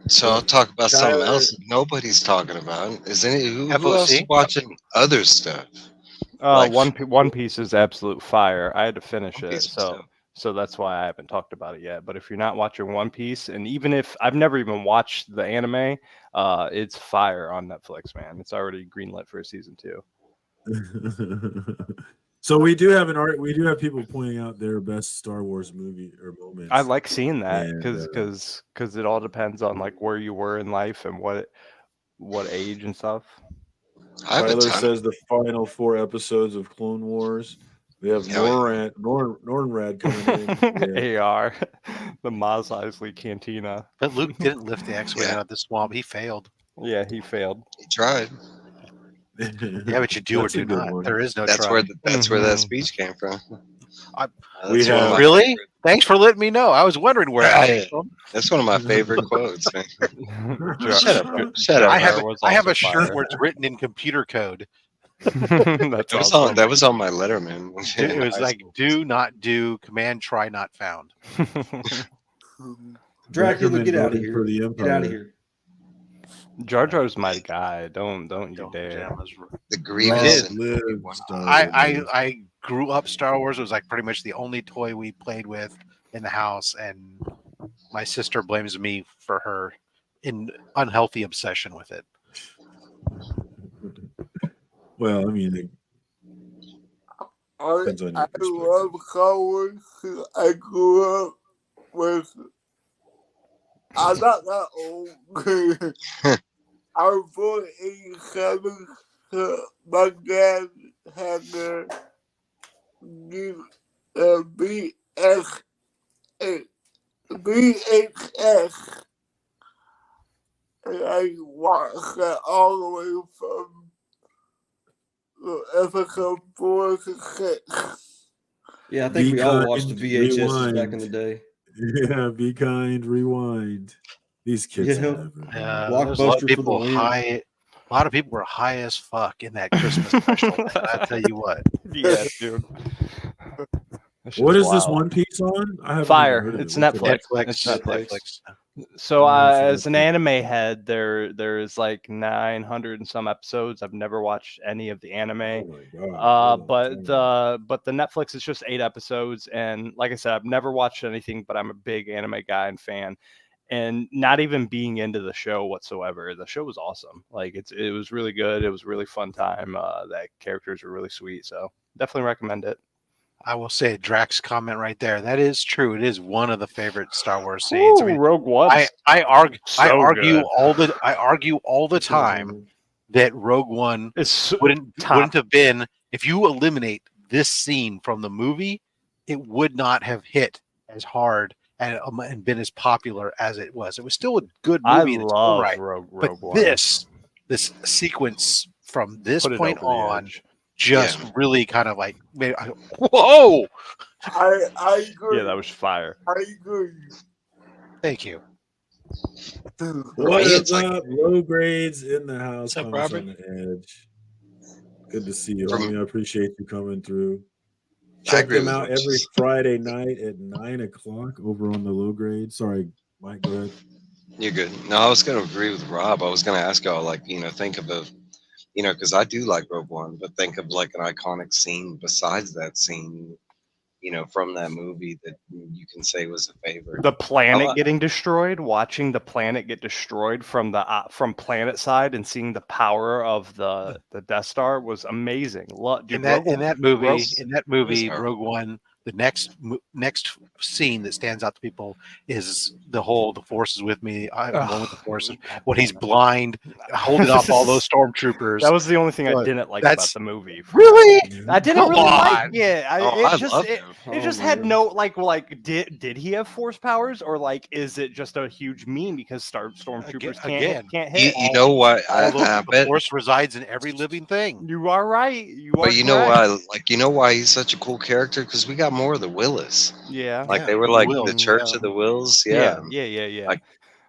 So I'll talk about something Tyler- else that nobody's talking about. Is who else FOC? is watching other stuff? One Piece is absolute fire. I had to finish One it, Piece is so that's why I haven't talked about it yet. But if you're not watching One Piece, and even if I've never even watched the anime, it's fire on Netflix, man. It's already greenlit for season 2. So we do have people pointing out their best Star Wars movie or moments. I like seeing that And, because it all depends on like where you were in life and what age and stuff. Tyler says the final 4 episodes of Clone Wars. We have Nornrad coming in. AR, the Mos Eisley Cantina. But Luke didn't lift the X-Wing out of the swamp. He failed. Yeah, he failed. He tried. Yeah, but you do or do not. There is no That's try. where that speech came from. Really? Thanks for letting me know. I was wondering where I came from. That's one of my favorite quotes, man. Shut up. Shut up. I have a shirt where it's written in computer code. That was on my Letterman. It was like, do not do, command try not found. Dracula, get out of here. For the Get Empire. out of here. Jar Jar's my guy. Don't you dare. The Grievous. I grew up Star Wars. It was like pretty much the only toy we played with in the house, and my sister blames me for her unhealthy obsession with it. Well, I mean, I love Howard. I grew up with. I'm not that old. I was born in 87. My dad had the VHS, and I watched that all the way from episode 4 to 6. Yeah, I think we all watched the VHS back in the day. Yeah, Be Kind, Rewind. These kids. There's a lot of people high. A lot of people were high as fuck in that Christmas special. I tell you what. Yeah, dude. What is this One Piece on? I haven't Fire. heard of It's it. Netflix. It's Netflix. So as an anime head, there's like 900 and some episodes. I've never watched any of the anime. But the Netflix is just 8 episodes, and like I said, I've never watched anything, but I'm a big anime guy and fan. And not even being into the show whatsoever. The show was awesome. Like it was really good. It was a really fun time. The characters were really sweet. So definitely recommend it. I will say Drax's comment right there. That is true. It is one of the favorite Star Wars scenes. Ooh, Rogue One. I argue good. all the time that Rogue One wouldn't have been, if you eliminate this scene from the movie, it would not have hit as hard and been as popular as it was. It was still a good movie. I love right. Rogue But One. this sequence from this Put it point over the on edge. just really kind of like made whoa. I agree. Yeah, that was fire. I agree. Thank you. What It's is up? Low grades in the house. What's up, Comments Robert? on the edge. Good to see you. From- I appreciate you coming through. I Check agree them with out what every you- Friday night at 9:00 over on the low grade. Sorry, Mike, go ahead. You're good. No, I was going to agree with Rob. I was going to ask y'all, like, think of because I do like Rogue One, but think of like an iconic scene besides that scene, from that movie that you can say was a favorite. The planet getting destroyed, watching the planet get destroyed from the from planet side and seeing the power of the Death Star was amazing. In that movie, Rogue One, the next scene that stands out to people is the Force is with me. I'm one with the Force. When he's blind, holding off all those stormtroopers. That was the only thing I didn't like about the movie. Really? I didn't Come really like on. it. I It love him. just had no did he have Force powers, or like is it just a huge meme because stormtroopers can't hit? You know what? I The bet. Force resides in every living thing. You are right. But you know why? You know why he's such a cool character? Because we got more of the Willis. Yeah. Like Yeah, they were the like Will, the Church of the Wills. Yeah. Yeah. Like,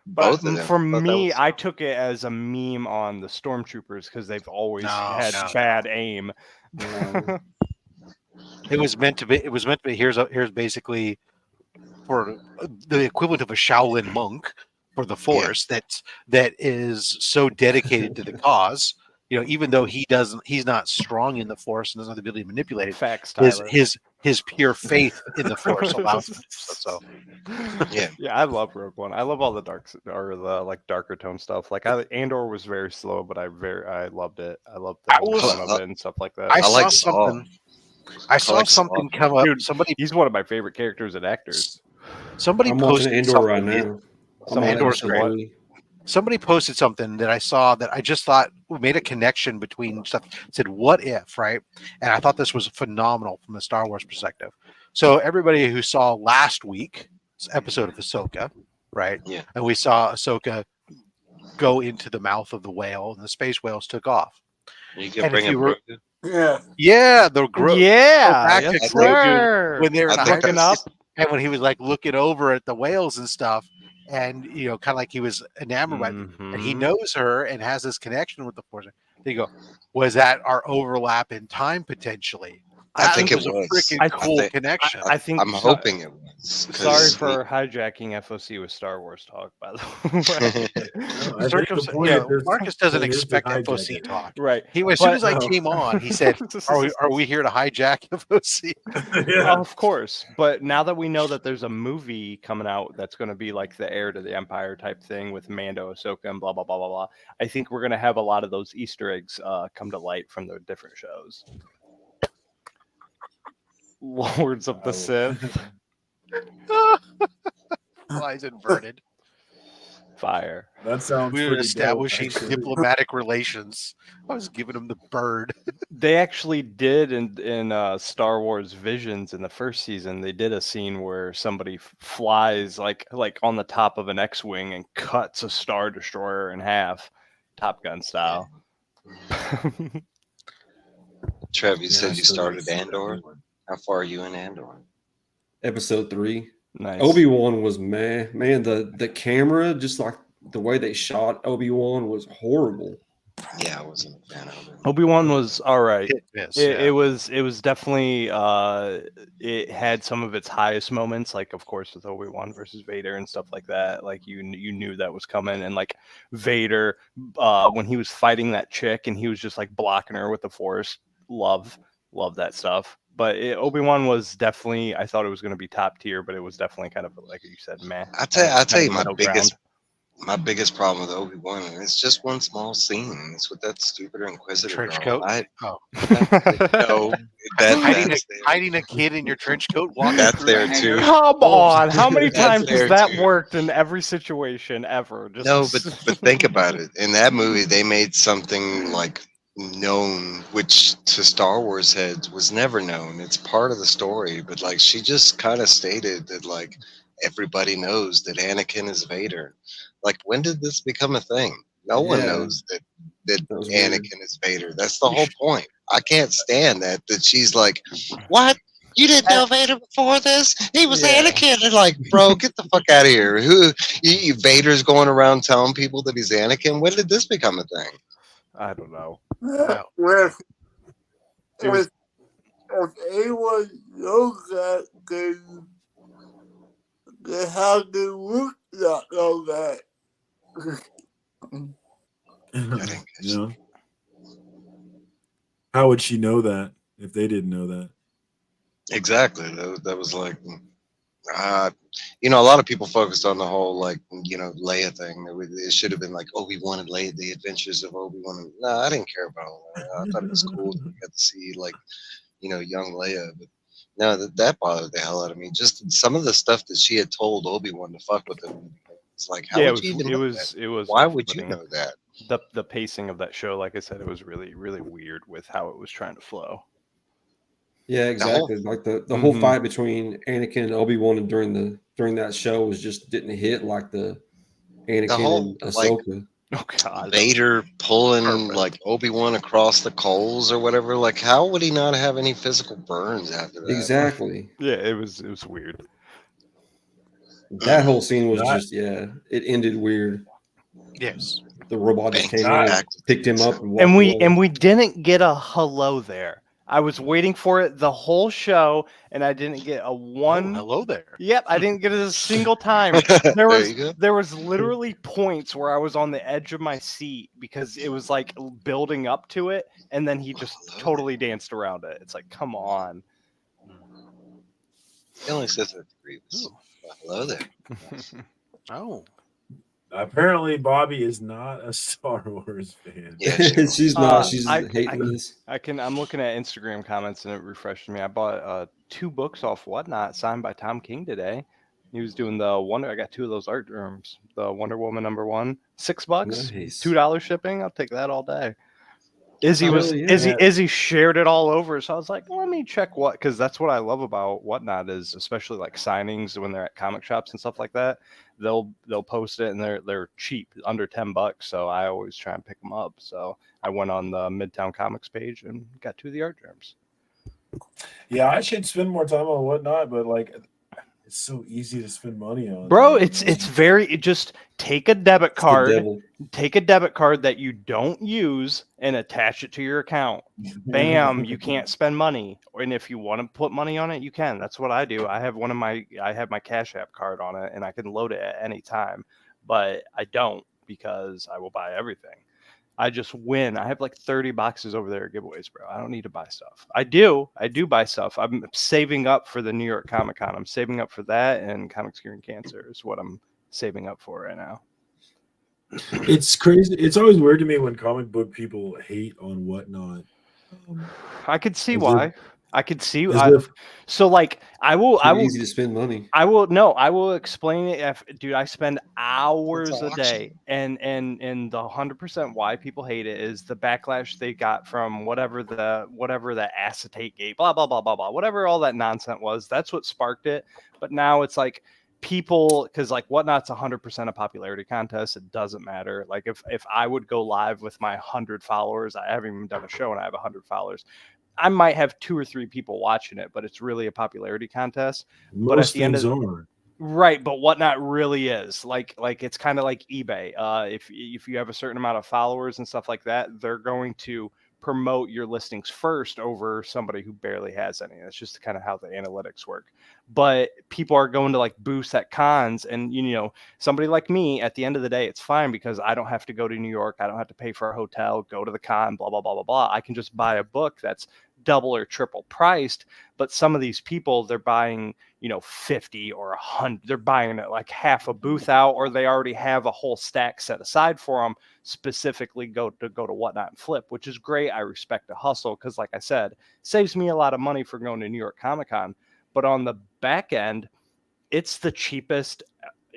both but of them. for I thought that me, was- I took it as a meme on the stormtroopers because they've always had No. bad aim. It was meant to be. Here's basically for the equivalent of a Shaolin monk for the Force that is so dedicated to the cause. Even though he's not strong in the Force and doesn't have the ability to manipulate it. Facts, Tyler. His pure faith in the Force allows him. So yeah, I love Rogue One. I love all the darker tone stuff. Like Andor was very slow, but I loved it. I loved the tone of it and stuff like that. I saw something come up. Dude, he's one of my favorite characters and actors. Somebody I'm watching posted Andor something. right now. Andor's great. somebody posted something that I saw that I just thought made a connection between stuff. It said, "What if?" Right, and I thought this was phenomenal from the Star Wars perspective. So everybody who saw last week's episode of Ahsoka, right? Yeah. And we saw Ahsoka go into the mouth of the whale, and the space whales took off. You can And bring if it you were, Grogu. yeah, the Yeah, go back yes, to Grogu sir. when they were in I think Looking up. that's and when he was like looking over at the whales and stuff, and kind of like he was enamored by it, and he Mhm. knows her and has this connection with the Force. There you go. Was that our overlap in time potentially? I That think it was a was. freaking I cool think connection. I think I'm hoping it was. Sorry for hijacking FOC with Star Wars talk, by the way. No, I think the point is, Marcus doesn't point is to expect hijack FOC it. talk. Right. He as soon But- as I No. came on, he said, "Are we here to hijack FOC?" Yeah. Of course. But now that we know that there's a movie coming out that's going to be like the heir to the Empire type thing with Mando, Ahsoka, and blah, blah, blah, blah, blah, I think we're going to have a lot of those Easter eggs come to light from the different shows. Lords of the Sith. Eyes inverted. Fire. That sounds We were pretty establishing dope, actually. diplomatic relations. I was giving him the bird. They actually did in Star Wars Visions in the first season. They did a scene where somebody flies like on the top of an X-wing and cuts a Star Destroyer in half, Top Gun style. Trev, you Yeah, I said you still started gotta see that Andor. new one. How far are you in Andor? Episode 3. Nice. Obi-Wan was meh. Man, the camera, just like the way they shot Obi-Wan was horrible. Yeah, I wasn't a fan of it. Obi-Wan was all right. Hit miss, It was definitely it had some of its highest moments, like of course with Obi-Wan versus Vader and stuff like that. Like you knew that was coming, and like Vader when he was fighting that chick and he was just like blocking her with the Force. Love that stuff. But Obi-Wan was definitely, I thought it was going to be top tier, but it was definitely kind of like you said, man. I'll tell you my biggest problem with Obi-Wan, and it's just one small scene. It's with that stupid Inquisitor Trench girl. coat. No, hiding a kid in your trench coat. Walking That's through there a too. hangar. Come on, how many That's times has there that too. worked in every situation ever? Just No, but think about it. In that movie, they made something like known, which to Star Wars heads was never known. It's part of the story, but like she just kind of stated that like everybody knows that Anakin is Vader. Like, when did this become a thing? No one Yeah. knows that was weird. Anakin is Vader. That's the whole point. I can't stand that she's like, what? You didn't know Vader before this? He was Anakin. And like, bro, get the fuck out of here. Vader's going around telling people that he's Anakin? When did this become a thing? I don't know. If anyone knows that, then how do Luke not know that? Yeah. How would she know that if they didn't know that? Exactly. That was like, a lot of people focused on the whole like, Leia thing. It should have been like Obi-Wan and Leia, the adventures of Obi-Wan. No, I didn't care about all that. I thought it was cool that we got to see like, young Leia. But no, that bothered the hell out of me. Just some of the stuff that she had told Obi-Wan to fuck with him. It's like, how would you even know that? It was. Why would you off-putting. know that? The pacing of that show, like I said, it was really, really weird with how it was trying to flow. Yeah, exactly. Like the whole Mhm. fight between Anakin and Obi-Wan and during that show didn't hit like the Anakin whole, and like, Ahsoka. Oh God! Vader pulling like Obi-Wan across the coals or whatever. Like, how would he not have any physical burns after that? Exactly. Yeah, it was weird. That whole scene was it ended weird. Yes. The robot just came in and picked him up and walked And away. we didn't get a hello there. I was waiting for it the whole show, and I didn't get a one. Hello there. Yep, I didn't get it a single time. There was literally points where I was on the edge of my seat because it was like building up to it, and then he just totally danced around it. It's like, come on. He only says that to Grievous. Hello there. Oh. Apparently, Bobby is not a Star Wars fan. Yeah, she's not. She's hating this. I'm looking at Instagram comments and it refreshed me. I bought 2 books off Whatnot signed by Tom King today. He was doing the Wonder. I got 2 of those art germs. The Wonder Woman #1, $6, Nice. $2 shipping. I'll take that all day. Izzy Hell yeah. Izzy shared it all over, so I was like, let me check because that's what I love about Whatnot is especially like signings when they're at comic shops and stuff like that. They'll post it and they're cheap, under $10. So I always try and pick them up. So I went on the Midtown Comics page and got 2 of the art germs. Yeah, I should spend more time on Whatnot, but like, it's so easy to spend money on. Bro, just take a debit card. Take a debit card that you don't use and attach it to your account. Bam, you can't spend money. And if you want to put money on it, you can. That's what I do. I have my Cash App card on it and I can load it at any time. But I don't because I will buy everything. I just win. I have like 30 boxes over there at giveaways, bro. I don't need to buy stuff. I do buy stuff. I'm saving up for the New York Comic Con. I'm saving up for that, and Comics Curing Cancer is what I'm saving up for right now. It's crazy. It's always weird to me when comic book people hate on Whatnot. I could see why. I could see. So like, I will. Easy to spend money. I will explain it. Dude, I spend hours a day, and the 100% why people hate it is the backlash they got from whatever the acetate gate, blah blah blah blah blah, whatever all that nonsense was. That's what sparked it. But now it's like people, because like Whatnot's 100% a popularity contest. It doesn't matter. Like if I would go live with my 100 followers, I haven't even done a show and I have 100 followers. I might have 2 or 3 people watching it, but it's really a popularity contest. But at the end of the right, but Whatnot really is like it's kind of like eBay. If you have a certain amount of followers and stuff like that, they're going to promote your listings first over somebody who barely has any. That's just kind of how the analytics work. But people are going to like booths at cons, and somebody like me, at the end of the day, it's fine because I don't have to go to New York. I don't have to pay for a hotel, go to the con, blah blah blah blah blah. I can just buy a book that's double or triple priced. But some of these people, they're buying 50 or 100. They're buying it like half a booth out, or they already have a whole stack set aside for them, specifically go to Whatnot and flip, which is great. I respect the hustle because, like I said, saves me a lot of money for going to New York Comic Con. But on the back end, it's the cheapest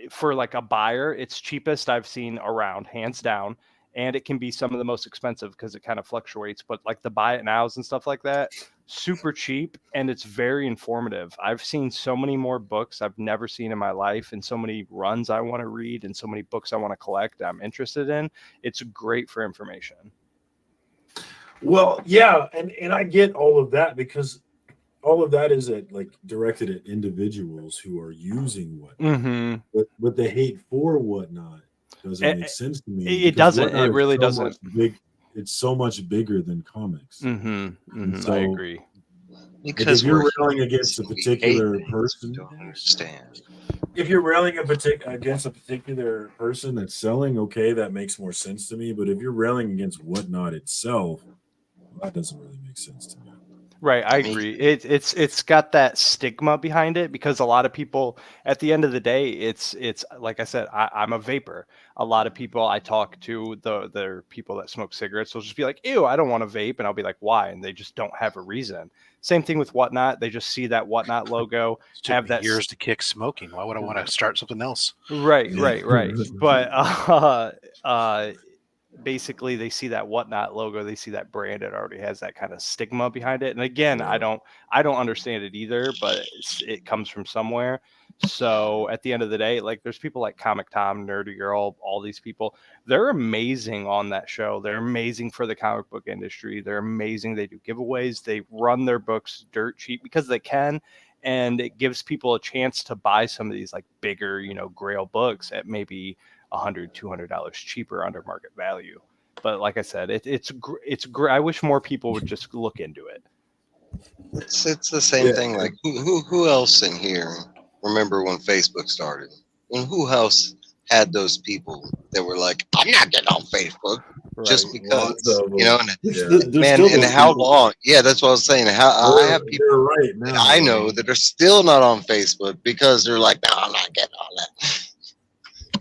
for like a buyer. It's cheapest I've seen around, hands down. And it can be some of the most expensive because it kind of fluctuates. But like the buy it nows and stuff like that, super cheap. And it's very informative. I've seen so many more books I've never seen in my life, and so many runs I want to read, and so many books I want to collect I'm interested in. It's great for information. Well, yeah, and I get all of that because all of that is directed at individuals who are using Whatnot. Mm-hmm. But the hate for Whatnot doesn't make sense to me. It doesn't. It really doesn't. It's so much bigger than comics. Mm-hmm. Mm-hmm. So, I agree. Because if you're railing against a particular person, understand. If you're railing against a particular person that's selling, okay, that makes more sense to me. But if you're railing against Whatnot itself, that doesn't really make sense to me. Right, I agree. It's got that stigma behind it because a lot of people, at the end of the day, it's like I said, I'm a vapor. A lot of people I talk to, the people that smoke cigarettes, will just be like, "Ew, I don't want to vape," and I'll be like, "Why?" And they just don't have a reason. Same thing with Whatnot. They just see that Whatnot logo, have that years to kick smoking. Why would I want to start something else? Right. But basically they see that Whatnot logo, they see that brand, it already has that kind of stigma behind it. And again, I don't understand it either, but it comes from somewhere. So at the end of the day, like there's people like Comic Tom, Nerdy Girl, all these people, they're amazing on that show. They're amazing for the comic book industry. They're amazing. They do giveaways. They run their books dirt cheap because they can. And it gives people a chance to buy some of these like bigger, grail books at maybe $100, $200 cheaper under market value. But like I said, it's great. I wish more people would just look into it. It's the same thing. Like who else in here remember when Facebook started? And who else had those people that were like, "I'm not getting on Facebook," just because, and how long? Yeah, that's what I was saying. I have people right now, that I know that are still not on Facebook because they're like, "No, I'm not getting on that."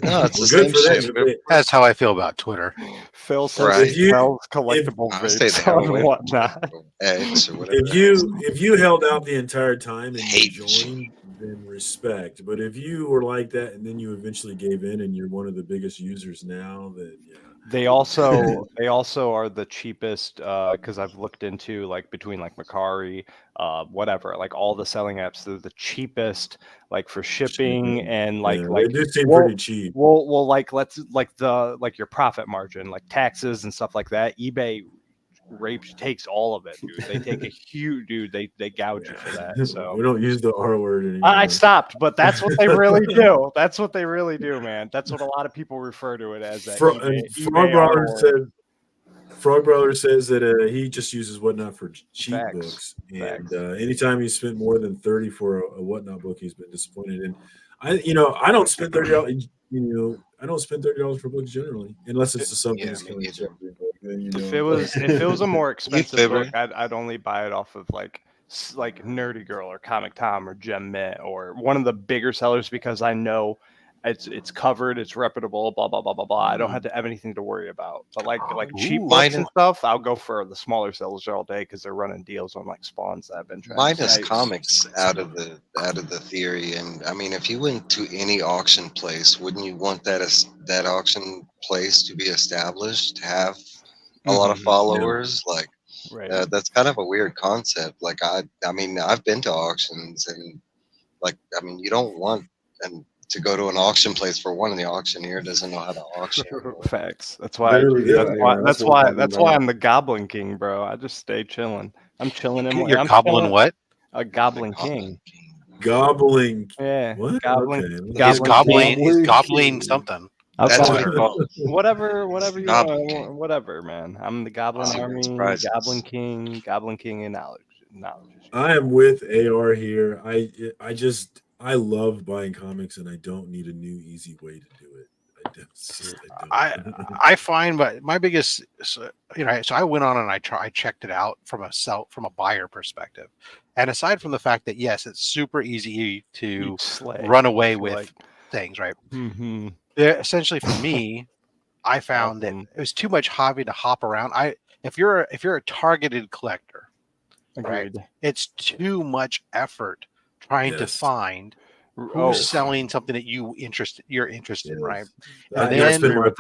No, it's the same shit. That's how I feel about Twitter. Phil says sells collectible vapes and whatnot. If you held out the entire time and you joined then respect. But if you were like that and then you eventually gave in and you're one of the biggest users now, then yeah. They also are the cheapest because I've looked into like between like Macari, whatever, like all the selling apps. They're the cheapest, like for shipping and like Yeah, they do seem well, pretty cheap. Well, like let's like your profit margin, like taxes and stuff like that. eBay takes all of it, dude. They take a huge they gouge you for that. So We don't use the R word anymore. I stopped, but that's what they really do. That's what they really do, man. That's what a lot of people refer to it as. That Frog Brother says that he just uses Whatnot for cheap books, and anytime he spent more than 30 for a Whatnot book, he's been disappointed. And I don't spend $30. I don't spend $30 for books generally, unless it's something that's coming cheap. If it was a more expensive book, I'd only buy it off of like Nerdy Girl or Comic Tom or Gem Mint or one of the bigger sellers because I know it's covered, it's reputable, blah blah blah blah blah. I don't have to have anything to worry about. But like cheap books and stuff, I'll go for the smaller sellers all day because they're running deals on like spawns that I've been trying. Minus comics out of the theory, and I mean, if you went to any auction place, wouldn't you want that auction place to be established, to have a lot of followers? Yeah. Like, right. That's kind of a weird concept. Like, I mean, I've been to auctions, and like, I mean, you don't want to go to an auction place for one, and the auctioneer doesn't know how to auction. Facts. That's why. That's why I'm the Goblin King, bro. I just stay chilling. I'm chilling in. You're Goblin what? A Goblin King. Gobbling. Yeah. What? Goblin. Okay. He's gobbling something. That's what it's called. Whatever you want. Whatever, man. I'm the Goblin Army, Goblin King in knowledge. I am with AR here. I love buying comics, and I don't need a new easy way to do it. I find, but my biggest, so I went on and I checked it out from a buyer perspective, and aside from the fact that yes, it's super easy to run away with things, right? Mm-hmm. Essentially, for me, I found that it was too much hobby to hop around. If you're a targeted collector, right, it's too much effort trying to find who's selling something that you're interested in, right? And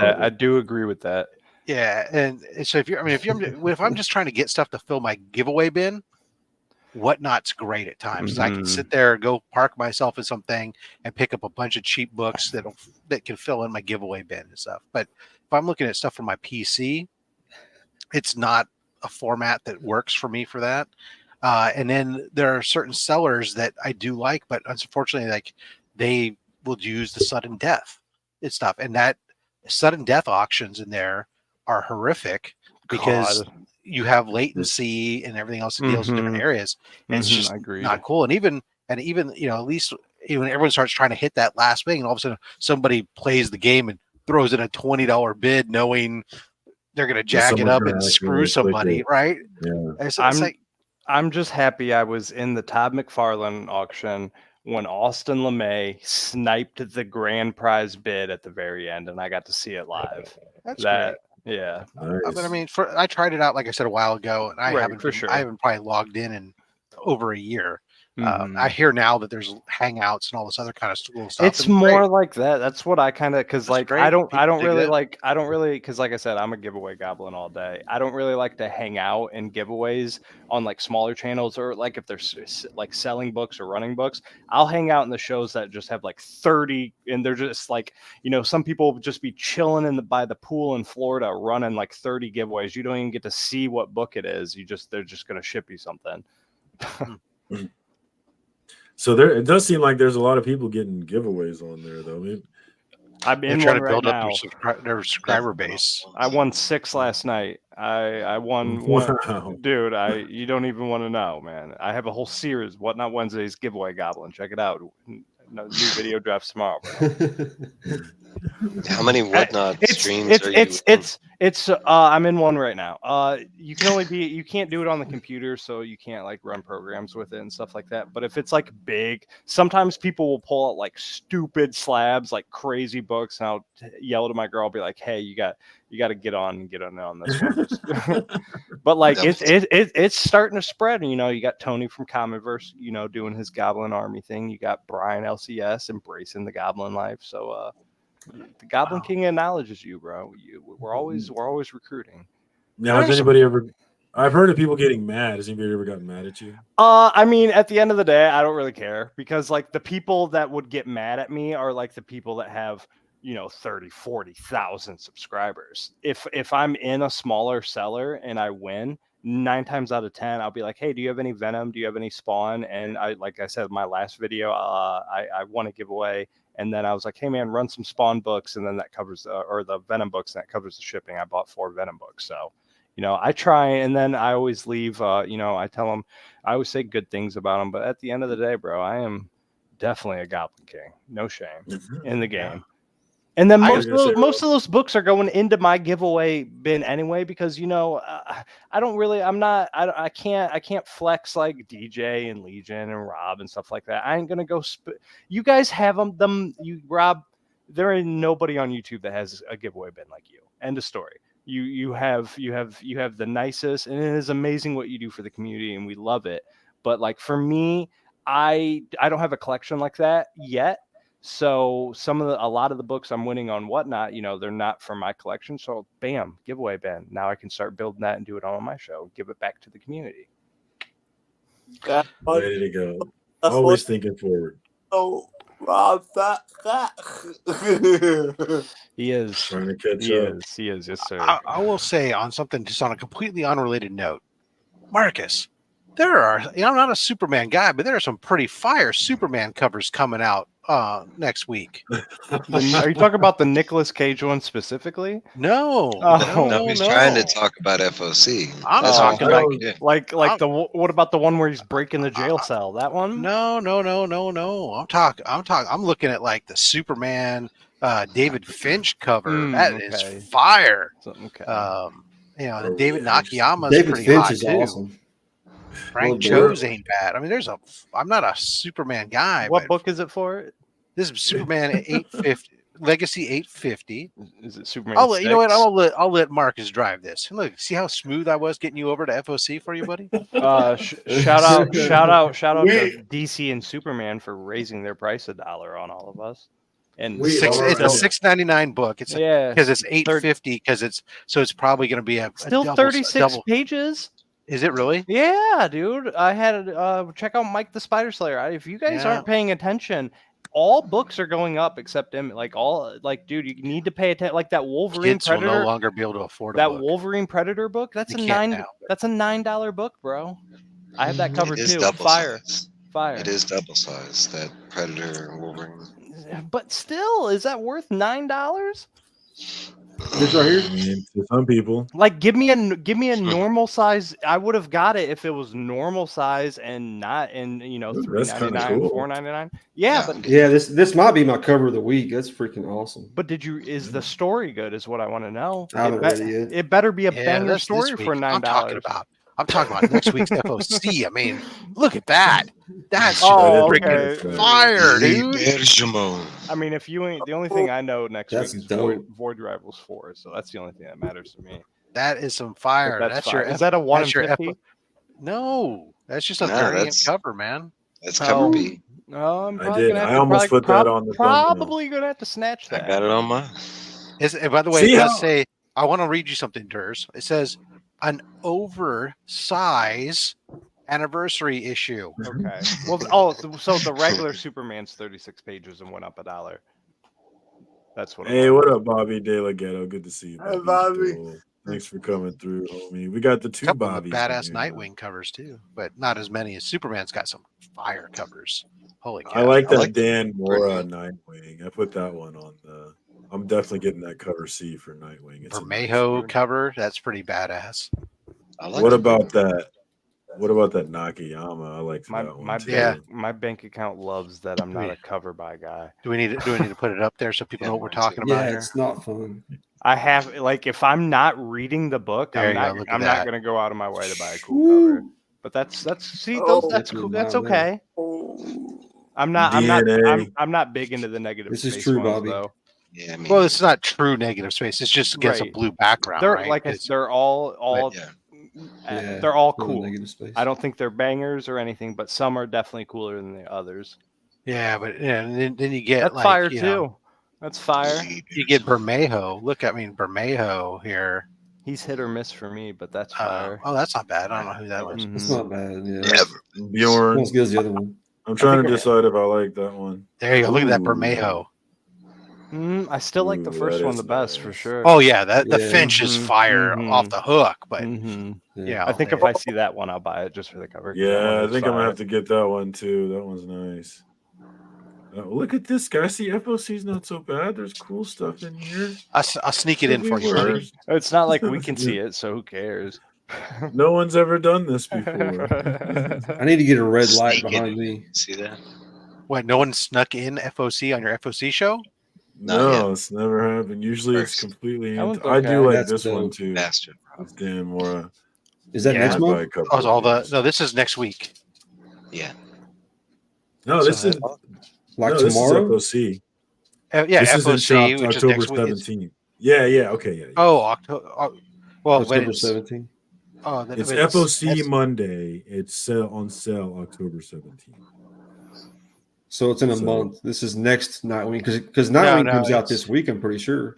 I do agree with that. Yeah, and so if I'm just trying to get stuff to fill my giveaway bin, Whatnot's great at times. Mm-hmm. I can sit there, go park myself in something, and pick up a bunch of cheap books that can fill in my giveaway bin and stuff. But if I'm looking at stuff from my PC, it's not a format that works for me for that. And then there are certain sellers that I do like, but unfortunately, like they will use the sudden death and stuff. And that sudden death auctions in there are horrific because you have latency and everything else that deals in different areas. And it's just not cool. And even at least when everyone starts trying to hit that last thing, and all of a sudden somebody plays the game and throws in a $20 bid, knowing they're going to jack it up and screw somebody, right? Yeah. I'm just happy I was in the Todd McFarlane auction when Austin LeMay sniped the grand prize bid at the very end, and I got to see it live. That's great. Yeah. Nice. But I mean, I tried it out, like I said, a while ago, and I haven't probably logged in over a year. I hear now that there's Hangouts and all this other kind of cool stuff. It's more like that. That's what I kind of, because like I don't really because like I said, I'm a giveaway goblin all day. I don't really like to hang out in giveaways on like smaller channels, or like if they're like selling books or running books. I'll hang out in the shows that just have like 30, and they're just like, some people just be chilling by the pool in Florida running like 30 giveaways. You don't even get to see what book it is. They're just gonna ship you something. So it does seem like there's a lot of people getting giveaways on there, though. I'm in trying one to build right up now. their subscriber base. I won 6 last night. I won one. Wow. Dude, you don't even want to know, man. I have a whole series, Whatnot Wednesdays giveaway goblin. Check it out. New video drops tomorrow, bro. How many Whatnot streams are you in? It's I'm in one right now. You can't do it on the computer, so you can't like run programs with it and stuff like that. But if it's like big, sometimes people will pull out like stupid slabs, like crazy books, and I'll yell to my girl, I'll be like, "Hey, you got to get on this one." But like it's starting to spread. You know, you got Tony from Commonverse, you know, doing his Goblin Army thing. You got Brian LCS embracing the Goblin life. So the Goblin King acknowledges you, bro. We're always recruiting. Now, has anybody ever? I've heard of people getting mad. Has anybody ever gotten mad at you? I mean, at the end of the day, I don't really care because like the people that would get mad at me are like the people that have, you know, 30, 40,000 subscribers. If I'm in a smaller seller and I win, 9 times out of 10, I'll be like, "Hey, do you have any Venom? Do you have any Spawn?" And like I said, my last video, I won a giveaway. And then I was like, "Hey man, run some Spawn books," and then that covers or the Venom books, and that covers the shipping. I bought 4 Venom books, so you know I try, and then I always leave. You know, I tell them, I always say good things about them, but at the end of the day, bro, I am definitely a Goblin King, no shame in the game. And then most of those books are going into my giveaway bin anyway because you know I can't flex like DJ and Legion and Rob and stuff like that. I ain't gonna go. You guys have them. You Rob, there ain't nobody on YouTube that has a giveaway bin like you. End of story. You have the nicest, and it is amazing what you do for the community, and we love it. But like for me, I don't have a collection like that yet. So a lot of the books I'm winning on Whatnot, you know, they're not from my collection. So bam, giveaway bin. Now I can start building that and do it on my show. Give it back to the community. Ready to go. Always thinking forward. Oh, Rob, that. He is trying to catch up. He is. Yes, sir. I will say on something just on a completely unrelated note, Marcus. There are, you know, I'm not a Superman guy, but there are some pretty fire Superman covers coming out next week. Are you talking about the Nicolas Cage one specifically? No. No, he's trying to talk about FOC. I'm That's talking what like what about the one where he's breaking the jail cell? That one? No. I'm looking at like the Superman David Finch cover. That is fire. Okay. You know, the David Nakayama is David pretty Finch hot is too. awesome. Frank Cho's ain't bad. I mean, I'm not a Superman guy. What book is it for? This is Superman 850, Legacy 850. Is it Superman? You know what? I'll let Marcus drive this. Look, see how smooth I was getting you over to FOC for you, buddy. Shout out to DC and Superman for raising their price $1 on all of us. And it's a $6.99 book. It's because it's $8.50 because it's probably going to be a still double, 36 pages. Is it really? Yeah, dude. I had check out Mike the Spider Slayer. If you guys aren't paying attention, all books are going up except him. Dude, you need to pay attention. Like that Wolverine Kids Predator. will no longer be able to afford that book. Wolverine Predator book. That's a $9 book, bro. I have that covered too. Fire. It is double size. That Predator and Wolverine. But still, is that worth $9? This right here. I mean, to some people, like give me a normal size. I would have got it if it was normal size and not in $3.99, $4.99. Yeah, but this might be my cover of the week. That's freaking awesome. But is the story good? Is what I want to know. I haven't read it yet. It better be a banger story for $9. I'm talking about next week's FOC. I mean, look at that. That's freaking fire, dude. I mean, if you ain't the only thing I know next week is Void Rivals 4, so that's the only thing that matters to me. That is some fire. That's your. Is that a 1 in 50? No, that's just a variant cover, man. That's cover B. No, I'm I almost put that on the probably gonna have to snatch that. I got it on mine. And by the way, it does say. I want to read you something, Durs. It says an oversize anniversary issue. Okay. Well, so the regular Superman's 36 pages and went up $1. That's what. Hey, what up, Bobby De La Ghetto? Good to see you, Hey, Bobby. Thanks for coming through, homie. We got the two Bobbies. Badass Nightwing covers too, but not as many as Superman's got some fire covers. Holy cow! I like that Dan Mora Nightwing. I put that one on the. I'm definitely getting that cover C for Nightwing. It's Vermejo cover. That's pretty badass. What about that? What about that Nakayama? I like that one. My bank account loves that I'm not a cover by guy. Do we need to put it up there so people know what we're talking about? Yeah, it's not fun. I have like if I'm not reading the book, There I'm you go, not look at I'm not that. gonna go out of my way to buy a cool cover. But that's see those that's cool. That's okay. I'm DNA. not big into the negative This is space true, ones Bobby. though. Yeah, me Well, it's not true negative space. It's just against a Right. blue background, They're right? like they're all Yeah, they're all for the cool. negative space. I don't think they're bangers or anything, but some are definitely cooler than the others. Yeah, but and then you get That's like fire you too. know, That's fire. you get Bermejo. Look, I mean Bermejo here. He's hit or miss for me, but that's fire. Oh, that's not bad. I don't know who that was. It's not bad. Yeah, Never. Bjorn. Not as good as the other one. I'm trying to decide if I like that one. There you go. Look at that Ooh. Bermejo. I still like the Ooh, first that one is the best for nice. sure. Oh yeah, the Finch is fire off the hook, but yeah, I think if I see that one, I'll buy it just for the cover. 'cause that Yeah, one I is think I'm gonna fire. have to get that one too. That one's nice. Look at this guy. See, FOC's not so bad. There's cool stuff in here. I'll sneak it in for you, buddy. It's not like we can see it, so who cares? No one's ever done this before. I need to get a red light behind me. See that? What? No one snuck in FOC on your FOC show? No, it's never happened. Usually it's First. completely. That one's I do okay. like That's this one dope. too. Bastard. It's Dan Mora. Is that next By a month? couple Oh, it's all of the years. no. This is next week. Yeah. No, this So is Like no, this tomorrow? is FOC. Yeah, This is in FOC, shop which October is next week. 17th. Yeah. Okay, yeah. Oh, October. Well, when October it's 17th. oh, then It's it's- FOC that's- Monday. It's on sale October 17th. So it's in a So- month. This is next Nightwing because Nightwing no, comes out it's- this week. I'm pretty sure.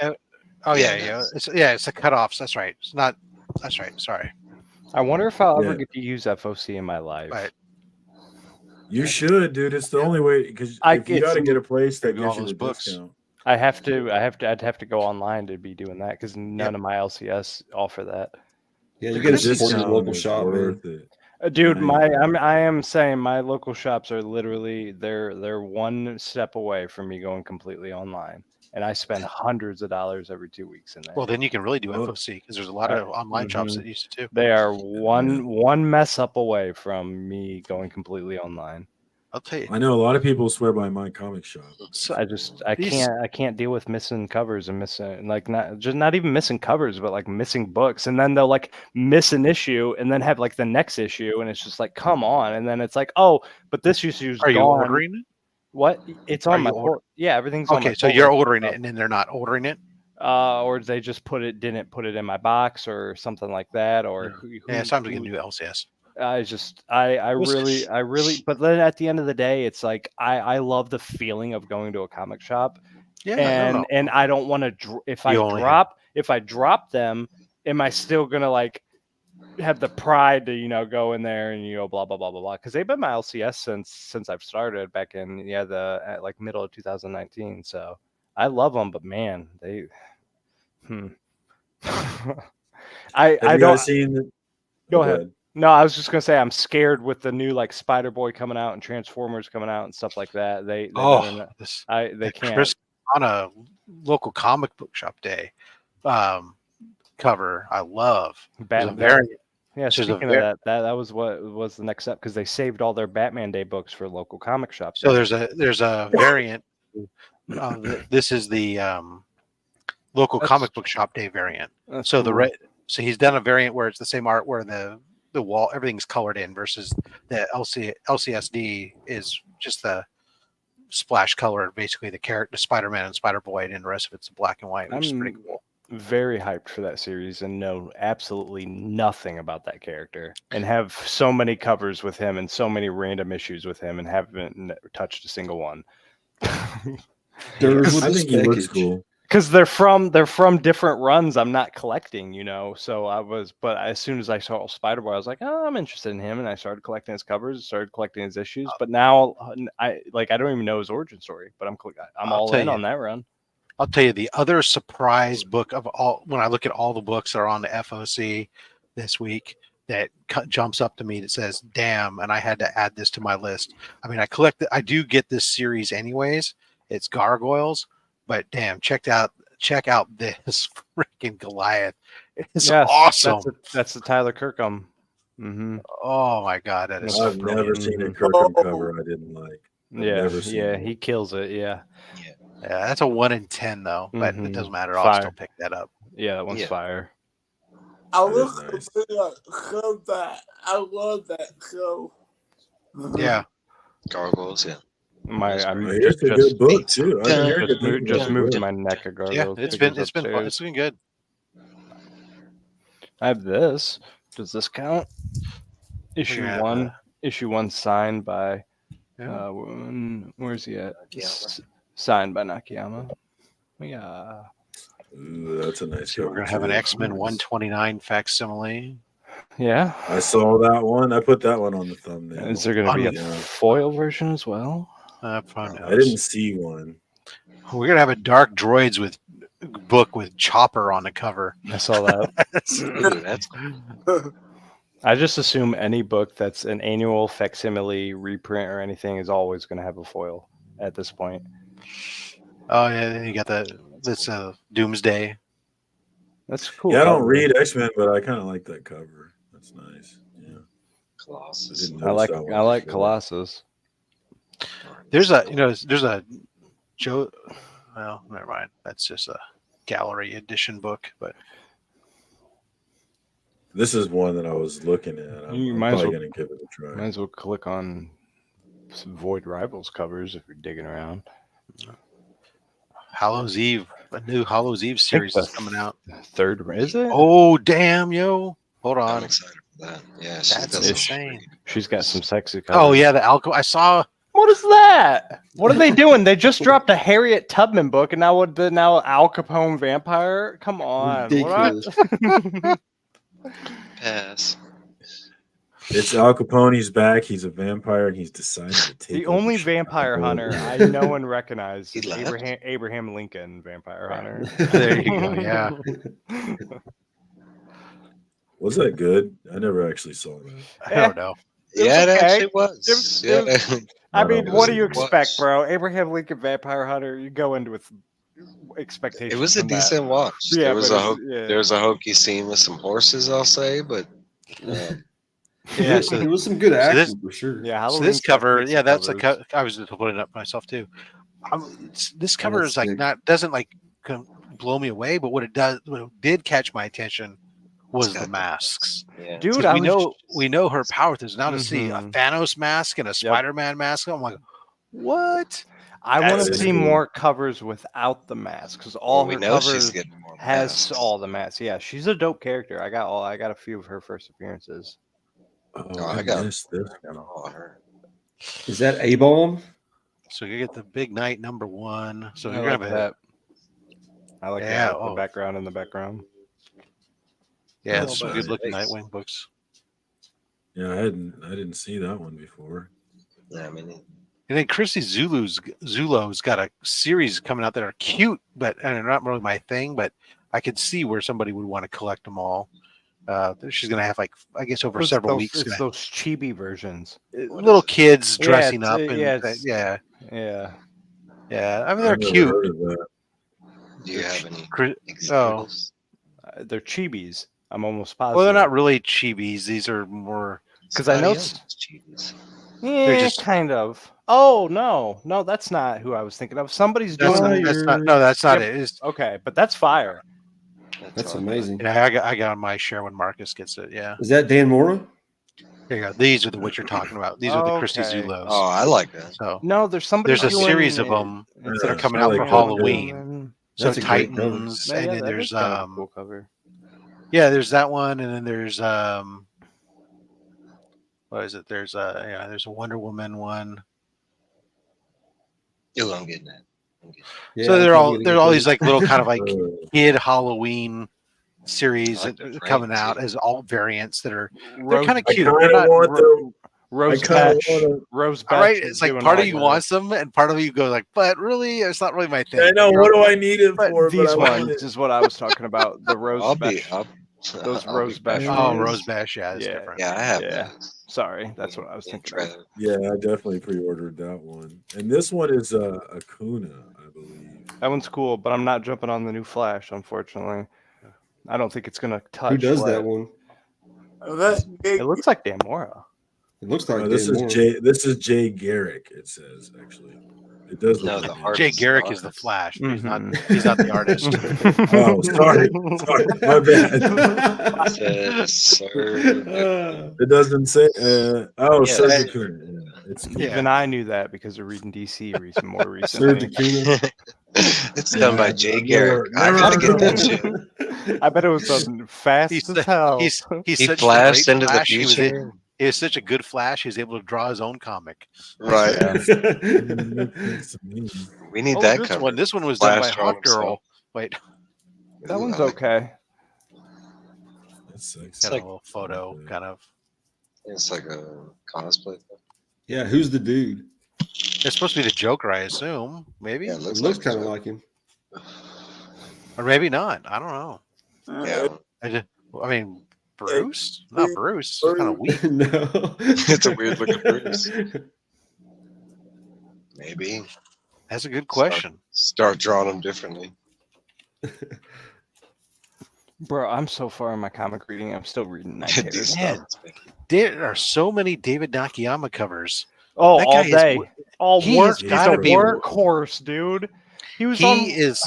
Oh yeah. It's the cutoffs. That's right. It's not. That's right. Sorry. I wonder if I'll ever Yeah. get to use FOC in my life. Right. You should, dude. It's the only way because if you got to get a place that all gives you those the books. discount. I'd have to go online to be doing that because none of my LCS offer that. Yeah, you The got to support your discount local is shop, man. worth it. Dude, Nice. I am saying my local shops are literally they're one step away from me going completely online, and I spend hundreds of dollars every 2 weeks in there. Well, then you can really do FOC because there's a lot of online shops that used to too. They are one mess up away from me going completely online. I'll tell you. I know a lot of people swear by my comic shop. I can't deal with missing covers and missing not even missing covers, but like missing books, and then they'll like miss an issue and then have like the next issue, and it's just like come on, and then it's like oh, but this issue's Are you gone. ordering it? What? It's Are on my you order- yeah, everything's on Okay, my so you're folder. ordering it and then they're not ordering it. Or they just didn't put it in my box or something like that, or Yeah, it's time to get a new LCS. I really, but then at the end of the day, it's like I love the feeling of going to a comic shop, Yeah, and I don't want to if I drop them, am I still gonna like have the pride to go in there and blah blah blah blah blah because they've been my LCS since I've started back in the like middle of 2019, so I love them, but man, they I Have you don't guys seen the, go ahead. No, I was just gonna say I'm scared with the new like Spider Boy coming out and Transformers coming out and stuff like that. They can't. Chris on a local comic book shop day cover. I love Batman. variant. Yeah, speaking of that was what was the next step because they saved all their Batman Day books for local comic shops. So there's a variant. This is the local comic book shop day variant. So cool. So he's done a variant where it's the same art where the wall everything's colored in versus the LCSD is just the splash color, basically the character Spider-Man and Spider-Boy, and the rest of it's black and white, which is pretty cool. Very hyped for that series and know absolutely nothing about that character and have so many covers with him and so many random issues with him and haven't touched a single one. I think he looks cool. Because they're from different runs I'm not collecting, so but as soon as I saw Spider-Boy, I was like, oh, I'm interested in him, and I started collecting his covers, started collecting his issues, but now I don't even know his origin story, but I'm all in on that run. I'll tell you the other surprise book of all, when I look at all the books that are on the FOC this week, that jumps up to me that says, damn, and I had to add this to my list. I mean, I do get this series anyways. It's Gargoyles, but damn, check out this freaking Goliath. It's awesome. That's the Tyler Kirkham. Mm-hmm. Oh my God, that is so I've brilliant. never seen a Kirkham cover I didn't like. Yeah, he kills it. Yeah. Yeah, that's a 1 in 10 though, but it doesn't matter. I'll Fire. still pick that up. Yeah, that one's Yeah. fire. I That look is nice. at that. I love that show. Yeah. Gargoyles, yeah. I'm Here's a good book too. I've been hearing good things about just the moved book. my neck of Yeah, gargoyles. it's figures been upstairs. it's been good. I have this. Does this count? Issue Yeah. 1. Issue 1 signed by. Yeah. Where's he at? Nakayama. Signed by Nakayama. Yeah. Ooh, that's a nice So we're cover gonna have an too. X-Men 129 facsimile. Yeah. I saw that one. I put that one on the thumbnail. Is there going to be a foil version as well? I didn't see one. We're gonna have a Dark Droids with book with Chopper on the cover. I saw that. Ooh, that's cool. I just assume any book that's an annual facsimile reprint or anything is always going to have a foil at this point. Oh yeah, then you got this Doomsday. That's cool. Yeah, I don't read X-Men, but I kind of like that cover. That's nice. Yeah. Colossus. I like Colossus. There's a Joe. Well, never mind. That's just a gallery edition book, but This is one that I was looking at. I'm probably going to give it a try. Might as well click on some Void Rivals covers if you're digging around. Hallows Eve, a new Hallows Eve series is coming out. Third, is it? Oh damn, yo! Hold on. I'm excited for that. Yeah, That's insane. She's got some sexy covers. Oh yeah, the alcohol. I saw. What is that? What are they doing? They just dropped a Harriet Tubman book, and now Al Capone vampire. Come on, Ridiculous. Pass. It's Al Capone's back. He's a vampire, and he's decided to take The over only shit. vampire hunter I know and recognize is left. Abraham Lincoln, vampire hunter. There you go. Yeah. Was that good? I never actually saw that. I don't know. Yeah, it okay. actually was. I mean, what do you It was. expect, bro? Abraham Lincoln, vampire hunter. You go into with expectations. It was a from that. decent watch. Yeah, there was but there was a hokey scene with some horses, I'll say, but Yeah, so it was some good action this- for sure. Yeah, So Halloween this cover, makes yeah, some that's a covers. I was just putting it up myself too. This cover that's is like sick. doesn't like blow me away, but what it did catch my attention was the masks. yeah. Dude, 'Cause I we was know her power is now to see a Mhm. Thanos mask and a Spider-Man mask. I'm like, what? I want to That's see cool. more covers without the mask because all we her know she's covers getting more has masks. all the masks. Yeah, she's a dope character. I got a few of her first appearances. Oh, I I got- missed this. I got all of her. Is that A-Bomb? So you get the Big Night #1. So I you're like gonna have that. I like Yeah, that. oh. The background in the background. yeah, Oh, some nice. good looking Nightwing books. Yeah, I didn't see that one before. Yeah, I mean, And then Chrissy Zulo's got a series coming out that are cute, but and they're not really my thing. But I could see where somebody would want to collect them all. She's gonna have like I guess over several weeks. It's gonna- those chibi versions. little kids Yeah, dressing it's- up and yeah, it's- yeah. I mean they're I've never cute. heard of that. do you have any Chris- examples? They're chibis. I'm almost positive. Well, they're not really chibis. These are more. because I know. Spidey owns cheese. Yeah, just- kind of. Oh no, that's not who I was thinking of. Somebody's doing. That's not. No, that's not Yep. it. It's, Okay, but that's fire. That's all. amazing. yeah, I got on my share when Marcus gets it. Yeah, Is that Dan Mora? there you go. These are the what you're talking about. These are the Christy Okay. Zulos. Oh, I like that. So No, there's somebody. there's a doing series of it. them It's that are a- coming I out like for that Halloween. So That's a great cover. Titans, Yeah, and yeah, then that there's is kind of a cool cover. yeah, there's that one, and then there's what is it? There's there's a Wonder Woman one. You're I'm getting that. Yeah, So I they're think all we they're get all those. these like little kind of like Uh, kid Halloween series I like the coming frames, out yeah. as all variants that are they're Rose, kind of I cute. kind They're of not, want them. Rose I kinda Batch. wanna- Rose Batch. all right, is it's like doing part all of you the- wants them, and part of you goes like, but really, it's not really my thing. I know. What do I need it But for? these but I want ones it. is what I was talking about. The Rose I'll be Batch. up. Those I'll Rose be Batch. back. Oh, ones. Rose Bash, yeah, it's Yeah. different. Yeah, I have Yeah. that. Sorry, that's what I was Yeah, thinking. Of. trailer. Yeah, I definitely pre-ordered that one. And this one is Akuna, I believe. That one's cool, but I'm not jumping on the new Flash, unfortunately. I don't think it's gonna touch. Who does what- that one? It looks like Dan Mora. It looks like This Dan is Mora. Jay. This is Jay Garrick. It says actually. It does No, look the like artist. Jay the Garrick is the artist. Flash. But He's not. Mhm. He's not the artist. Oh, sorry, my bad. Says Sir. It doesn't say. Oh, Yes. Sir Dakuna. Yeah, it's Even I knew that because of reading DC more Sir recently. Dakuna. It's done by Yeah, Jay I've Garrick. never I gotta heard get of that him. shit. I bet it was done fast He's as hell. he's He such a flashed great into the Flash. He was future. he was such a good Flash. He was able to draw his own comic. Right. That's amazing. We need Oh, that this cover. one. This one was done by Flash drawing Hawk Girl. himself. Wait, That Ooh, one's I like okay. That's sexy. got like- a little photo, kind of. It's like a cosplay. Yeah, who's the dude? It's supposed to be the Joker, I assume. Maybe, Yeah, It looks looks like kind of Joker. like him. or maybe not. I don't know. Yeah, I mean, Bruce? Not Bruce. It's kind of weak. No. it's a weird looking Bruce. Maybe That's a good question. start drawing them differently. Bro, I'm so far in my comic reading. I'm still reading Night Terror These stuff. stuff. There are so many David Nakayama covers. Oh, That all guy is- day. All he work. has He's gotta a be- workhorse, dude. He was on. He is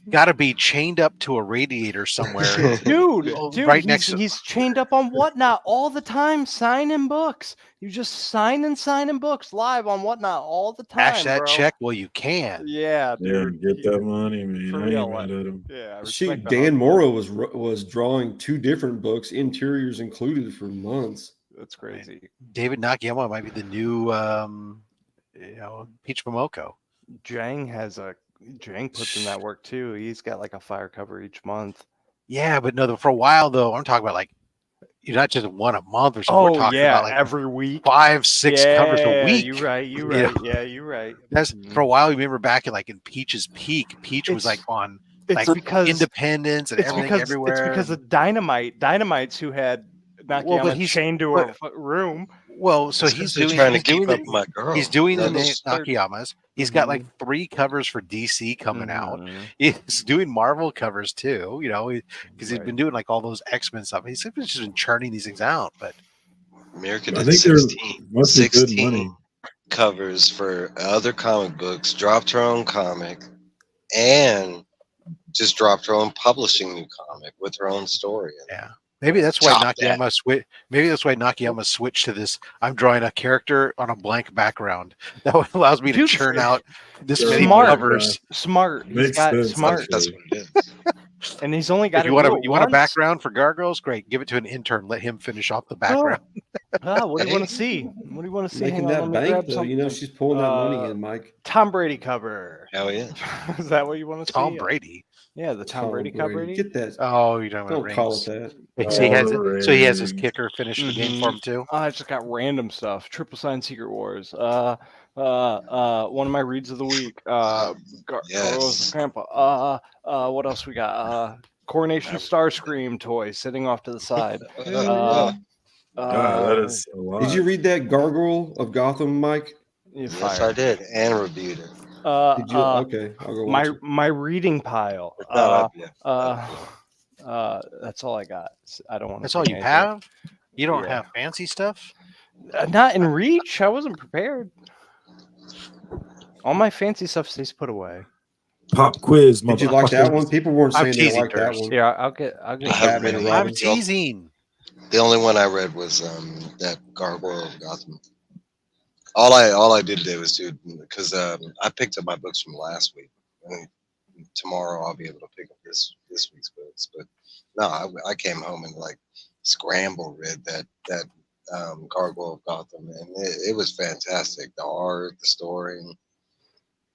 got to be chained up to a radiator somewhere. Dude, right next to he's chained up on Whatnot all the time, signing books. You just signing books live on Whatnot all the time. cash that bro. check. Well, you can. Yeah, Yeah, dude. get that money, man. For I real, ain't mad at him. Yeah, I Shoot, respect the Dan hustle. Morrow was drawing 2 different books, interiors included, for months. That's crazy. David Nakayama might be the new, Peach Momoko. Jang puts in that work too. He's got like a fire cover each month. Yeah, but no, for a while though, I'm talking about like not just one a month or something. We're talking about like every week, 5-6 covers a week. You're right. You Right. know? Yeah, you're right. That's for a while. You remember back in Peach's peak. Peach was like on It's like because Independence and everything everywhere. It's because of Dynamites who had Nakayama chained to a room. Well, so It's he's 'cause they're doing trying to he's keep doing up the- with my girl. He's doing the That's- Nakayamas. He's got like 3 covers for DC coming out. He's doing Marvel covers too, because he's been doing like all those X-Men stuff. He's just been churning these things out. But America I did think there 16, must be good money. 16 covers for other comic books, dropped her own comic, and just dropped her own publishing new comic with her own story. Yeah. Maybe that's why Chop that. Nakayama switched to this. I'm drawing a character on a blank background. That allows me to Dude, churn out this many Smart. covers. Smart. He's Makes got sense, smart. That's what it is. And he's only got If to you want do a it you want a once. background for Gargoyles, great. Give it to an intern. Let him finish off the background. What do you want to see? What do you want to see? Making Hang on, that let me grab bank, though. You know, something. she's pulling that money in, Mike. Tom Brady cover. Hell yeah. Is that what you want to see? Tom Brady. Yeah, the Tom Brady cover. Get that. Oh, you don't Don't call it that. So he has his rings. kicker finish the game for him too. I just got random stuff. Triple Sign Secret Wars. One of my reads of the week. Yes. Grandpa. What else we got? Coronation Starscream toy sitting off to the side. That is a lot. Did you read that Gargoyle of Gotham, Mike? Yes, I did, and reviewed it. Did you? Okay, I'll go watch it. my reading pile. It's not up yet. That's all I got. I don't want. That's all you have. You don't have fancy stuff. Not in reach. I wasn't prepared. All my fancy stuff stays put away. Pop quiz. Did you like that one? People weren't saying they liked that one. Yeah, I'll get. Batman and I'm Robin. teasing. The only one I read was that Gargoyle of Gotham. All I did today was because I picked up my books from last week. And tomorrow I'll be able to pick up this week's books. But no, I came home and like scramble read that Gargoyle of Gotham, and it was fantastic. The art, the story.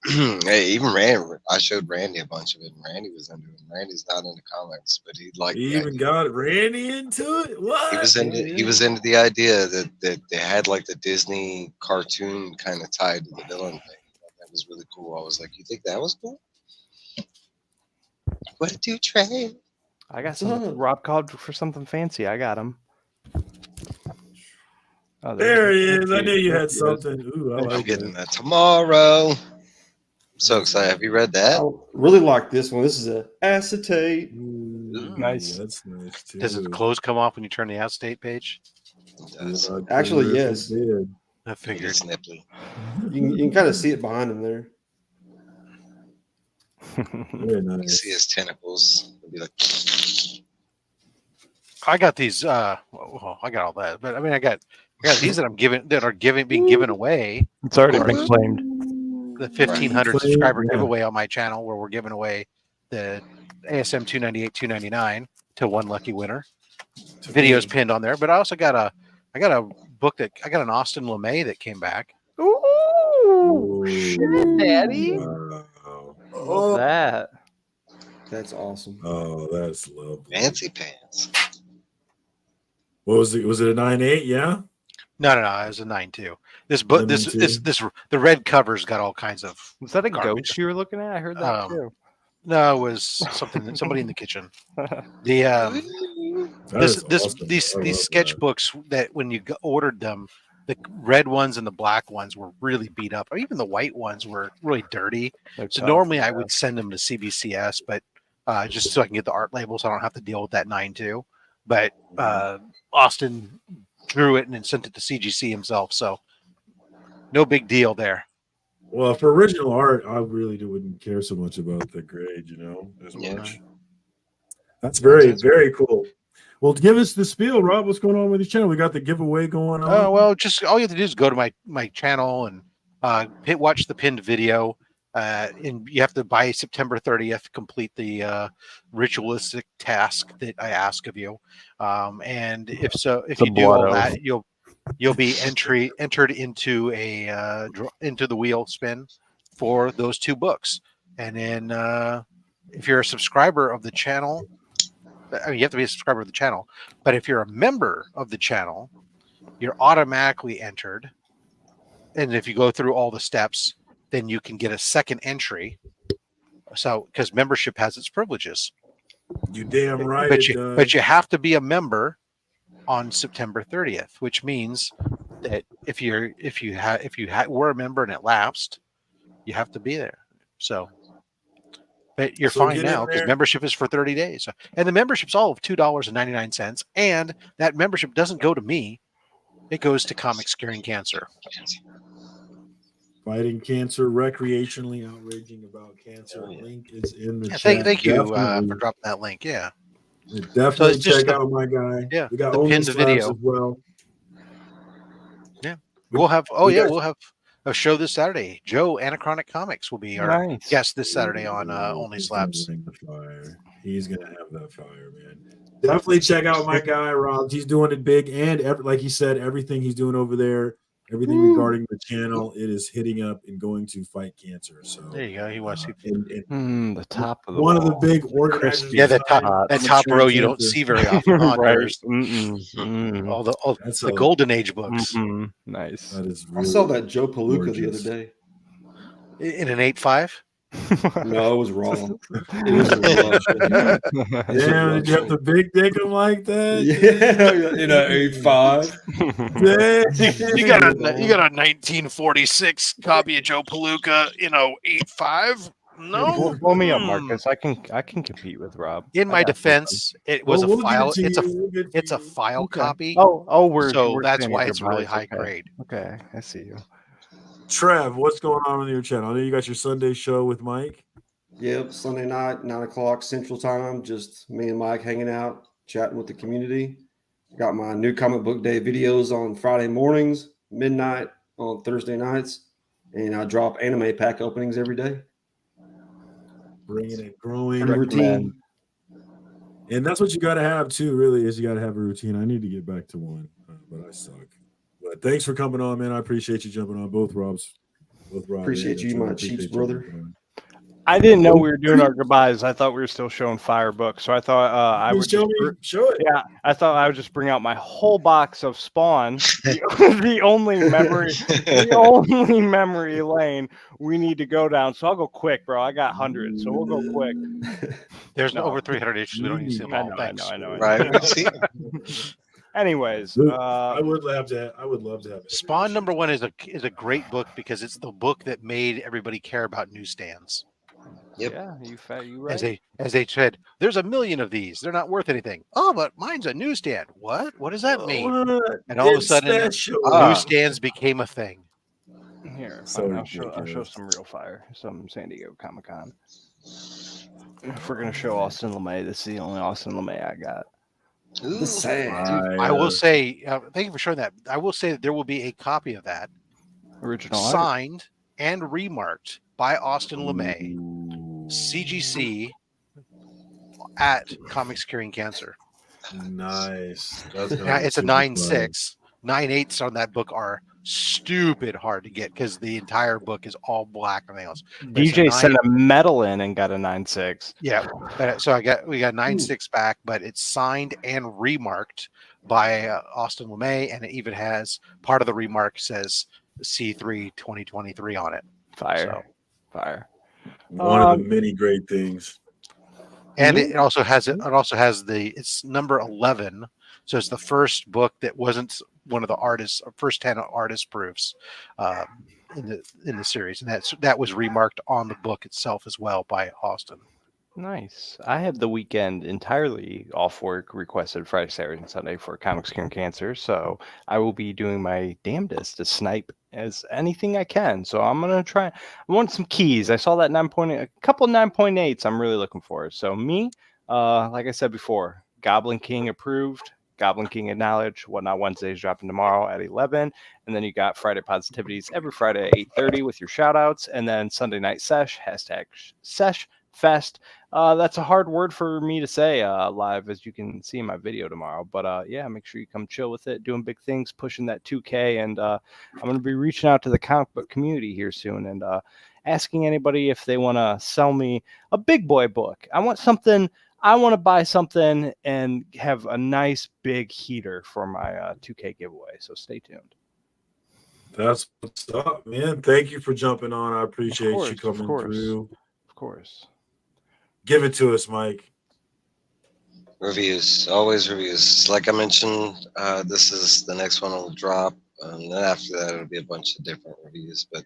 Hey, even Randy, I showed Randy a bunch of it, and Randy was into it. Randy's not into comics, but he liked. He even got Randy into it. What? He was into the idea that they had like the Disney cartoon kind of tied to the villain thing. That was really cool. I was like, you think that was cool? What did you trade? I got some. Rob called for something fancy. I got him. Oh, There he is. I knew you had something. Ooh, I I'm like getting it. that tomorrow. I'm so excited. Have you read that? I really like this one. This is a acetate. Nice. That's nice too. Does the clothes come off when you turn the acetate page? Actually, yes. I figured. It's nipply. You can kind of see it behind him there. Very You nice. see his tentacles. It'll be like, I got these. Well, I got all that, but I mean, I got these that I'm giving that are being given away. It's already Of been course. claimed. The 1,500 Claimed, subscriber yeah. giveaway on my channel, where we're giving away the ASM 298, 299 to one lucky winner. Videos pinned on there, but I also got a book that I got an Austin LeMay that came back. Ooh, shit, Daddy. Wow. Love that. That's awesome. Oh, that's lovely. fancy pants. What was it? Was it a 9.8? Yeah. No, it was a 9.2. This book, Lemon this the red cover's got all kinds of. Was that a garbage. ghost you were looking at? I heard that too. No, it was somebody in the kitchen. The That is awesome. these I love sketchbooks that when you ordered them, the red ones and the black ones were really beat up, or even the white ones were really dirty. So normally I would send them to CBCS, but just so I can get the art label, so I don't have to deal with that 9.2. But Austin drew it and then sent it to CGC himself, so no big deal there. Well, for original art, I really wouldn't care so much about the grade, as much. That's very, very cool. Well, give us the spiel, Rob. What's going on with your channel? We got the giveaway going on. Oh, well, just all you have to do is go to my channel and watch the pinned video. And you have to, by September 30th, complete the ritualistic task that I ask of you. And if you do all that, you'll be entered into into the wheel spin for those 2 books. And then if you're a subscriber of the channel, I mean, you have to be a subscriber of the channel, but if you're a member of the channel, you're automatically entered. And if you go through all the steps, then you can get a second entry. So, because membership has its privileges. You damn right. But you have to be a member on September 30th, which means that if you were a member and it lapsed, you have to be there. So, but you're fine now because membership is for 30 days, and the membership's all of $2.99, and that membership doesn't go to me; it goes to Comics Curing Cancer. Fighting cancer, recreationally outraging about cancer. Link is in the chat. Thank you for dropping that link. Yeah. Definitely check out my guy. Yeah, we got the pinned video as well. Yeah, we'll have. We'll have a show this Saturday. Joe Anachronic Comics will be our guest this Saturday on Only Slabs. He's gonna have that fire, man. Definitely check out my guy Rob. He's doing it big, and like he said, everything he's doing over there. Everything regarding the channel, it is hitting up and going to fight cancer. So there you go. He wants to the top of one of the big organizers. Yeah, that top row you don't see very often. Right. All the Golden Age books. Nice. That is. I saw that Joe Palooka the other day in an 8.5. No, it was wrong. It was a Damn, did you have the big dick him like that? Yeah, in an 8.5. You got a 1946 copy of Joe Palooka in a 8.5. No, blow me up, Marcus. I can compete with Rob. In my defense, it was a file. It's a file copy. We're that's saying why your it's really price. high Okay. grade. Okay, I see you. Trev, what's going on with your channel? I know you got your Sunday show with Mike. Yep, Sunday night, 9:00 Central Time. Just me and Mike hanging out, chatting with the community. Got my new comic book day videos on Friday mornings, midnight on Thursday nights, and I drop anime pack openings every day. Bringing it, growing routine. And that's what you got to have too. Really, is you got to have a routine. I need to get back to one, but I suck. But thanks for coming on, man. I appreciate you jumping on. Both Robs. Appreciate you, my Chiefs brother. I didn't know we were doing our goodbyes. I thought we were still showing Fire books. So I thought I would show it. Yeah, I thought I would just bring out my whole box of Spawn. the only memory lane we need to go down. So I'll go quick, bro. I got hundreds, so we'll go quick. There's over 300 issues. We don't need to see them all. I know. Right. Anyways, I would love to have it. Spawn #1 is a great book because it's the book that made everybody care about newsstands. Yep. Yeah, you right. As they said, there's a million of these. They're not worth anything. Oh, but mine's a newsstand. What? What does that mean? And all of a sudden, newsstands became a thing. Here, So I'll show some real fire. Some San Diego Comic-Con. If we're gonna show Austin LeMay, this is the only Austin LeMay I got. The Sand. I will say, thank you for showing that. I will say that there will be a copy of that, original art, signed and remarked by Austin LeMay, CGC, at Comics Curing Cancer. Nice. That's Yeah, it's a 9.6. 9.8s on that book are stupid hard to get because the entire book is all black nails. DJ sent a medal in and got a 9.6. Yeah, so we got 9.6 back, but it's signed and remarked by Austin LeMay, and it even has part of the remark says C3 2023 on it. Fire. One of the many great things. And it also has it's number 11, so it's the first book that wasn't one of the artists, first 10 artist proofs in the series, and that was remarked on the book itself as well by Austin. Nice. I have the weekend entirely off work, requested Friday, Saturday, and Sunday for Comics Curing Cancer. So I will be doing my damnedest to snipe as anything I can. So I'm gonna try. I want some keys. I saw that 9.8, a couple 9.8s. I'm really looking for. So me, like I said before, Goblin King approved. Goblin King Acknowledge. Whatnot Wednesdays dropping tomorrow at 11. And then you got Friday Positivities every Friday at 8:30 with your shout outs. And then Sunday Night Sesh, #Sesh Fest. That's a hard word for me to say live, as you can see in my video tomorrow. But yeah, make sure you come chill with it. Doing big things, pushing that 2K. And I'm going to be reaching out to the comic book community here soon and asking anybody if they want to sell me a big boy book. I want to buy something and have a nice big heater for my 2K giveaway. So stay tuned. That's what's up, man. Thank you for jumping on. I appreciate you coming through. Of course. Give it to us, Mike. Reviews, always reviews. Like I mentioned, this is the next one will drop, and then after that it'll be a bunch of different reviews. But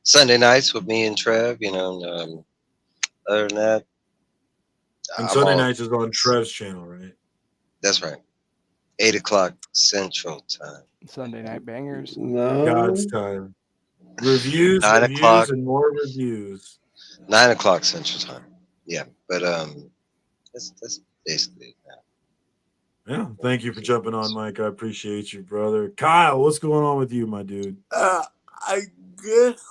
Sunday nights with me and Trev, other than that, and Sunday nights is on Trev's channel, right? That's right. 8 o'clock Central Time. Sunday night bangers. No. God's time. Reviews, 9 reviews, o'clock. and more reviews. 9 o'clock Central Time. Yeah, but that's basically it now. Yeah, thank you for jumping on, Mike. I appreciate you, brother. Kyle, what's going on with you, my dude? I just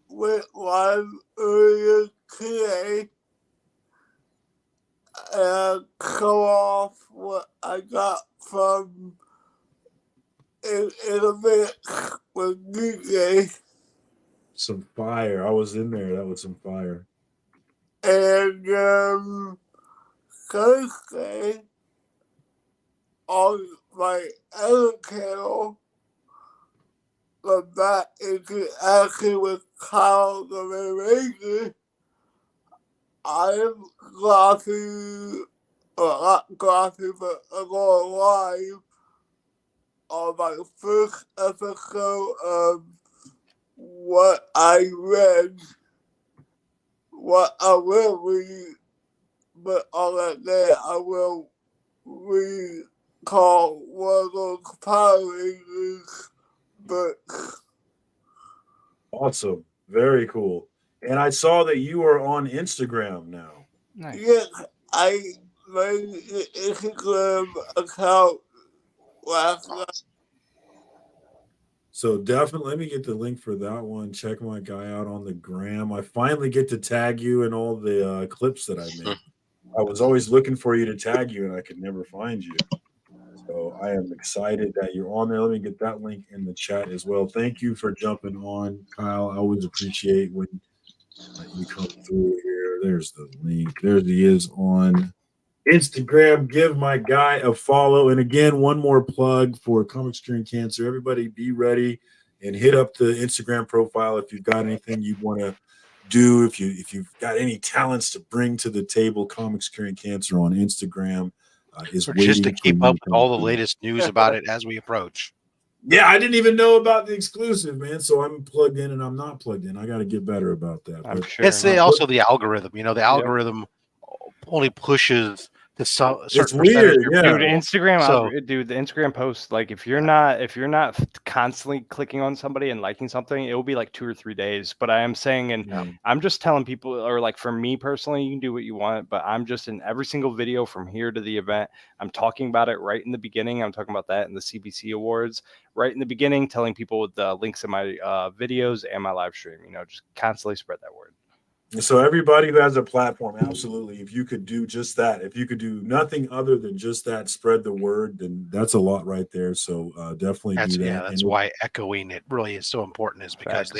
went live earlier today and come off what I got from in a minute with DJ. Some fire. I was in there. That was some fire. And Thursday on my other channel, the back into action with Kyle the Ranger. I'm glossy, or not glossy, but I'm going live on my first episode of what I read, what I will read, but on that day I will read called one of those Power Rangers books. Awesome. Very cool. And I saw that you are on Instagram now. Nice. Yes, I made an Instagram account last night. So definitely, let me get the link for that one. Check my guy out on the gram. I finally get to tag you in all the clips that I make. I was always looking for you to tag you, and I could never find you. So I am excited that you're on there. Let me get that link in the chat as well. Thank you for jumping on, Kyle. I always appreciate when you come through here. There's the link. There he is on Instagram. Give my guy a follow. And again, one more plug for Comics Curing Cancer. Everybody be ready and hit up the Instagram profile if you've got anything you want to do. If you've got any talents to bring to the table, Comics Curing Cancer on Instagram is waiting just to keep up with all the through. latest news about it as we approach. Yeah, I didn't even know about the exclusive, man. So I'm plugged in and I'm not plugged in. I got to get better about that. I'm But sure. It's also the algorithm. The algorithm only pushes to some It's certain percentage weird, of your yeah. people. Dude, Instagram, So dude, the Instagram post, like if you're not constantly clicking on somebody and liking something, it will be like 2 or 3 days. But I am saying, and I'm just telling people, or like for me personally, you can do what you want, but I'm just in every single video from here to the event. I'm talking about it right in the beginning. I'm talking about that in the CBC Awards right in the beginning, telling people the links in my videos and my live stream. You know, just constantly spread that word. So everybody who has a platform, absolutely. If you could do just that, if you could do nothing other than just that, spread the word, then that's a lot right there. So definitely do that. that's why echoing it really is so important, is because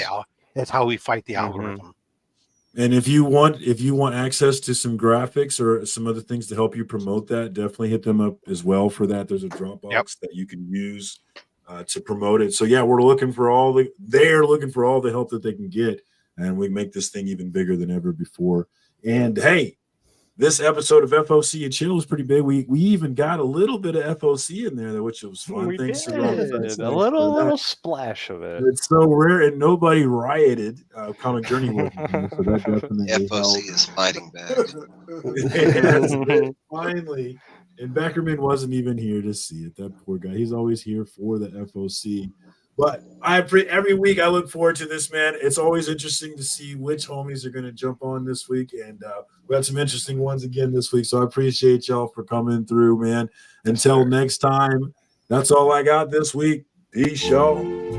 it's how we fight the algorithm. And if you want access to some graphics or some other things to help you promote that, definitely hit them up as well for that. There's a Dropbox that you can use to promote it. So yeah, they're looking for all the help that they can get, and we make this thing even bigger than ever before. And hey, this episode of FOC and Chill was pretty big. We even got a little bit of FOC in there, which was fun. We Thanks did to Ron a little splash of it. It's so rare, and nobody rioted. Comic Journey wasn't there, so that definitely FOC helped. is fighting back. Yes, finally. And Beckerman wasn't even here to see it. That poor guy. He's always here for the FOC. But every week I look forward to this, man. It's always interesting to see which homies are going to jump on this week. And we had some interesting ones again this week. So I appreciate y'all for coming through, man. Until next time, that's all I got this week. Peace, y'all.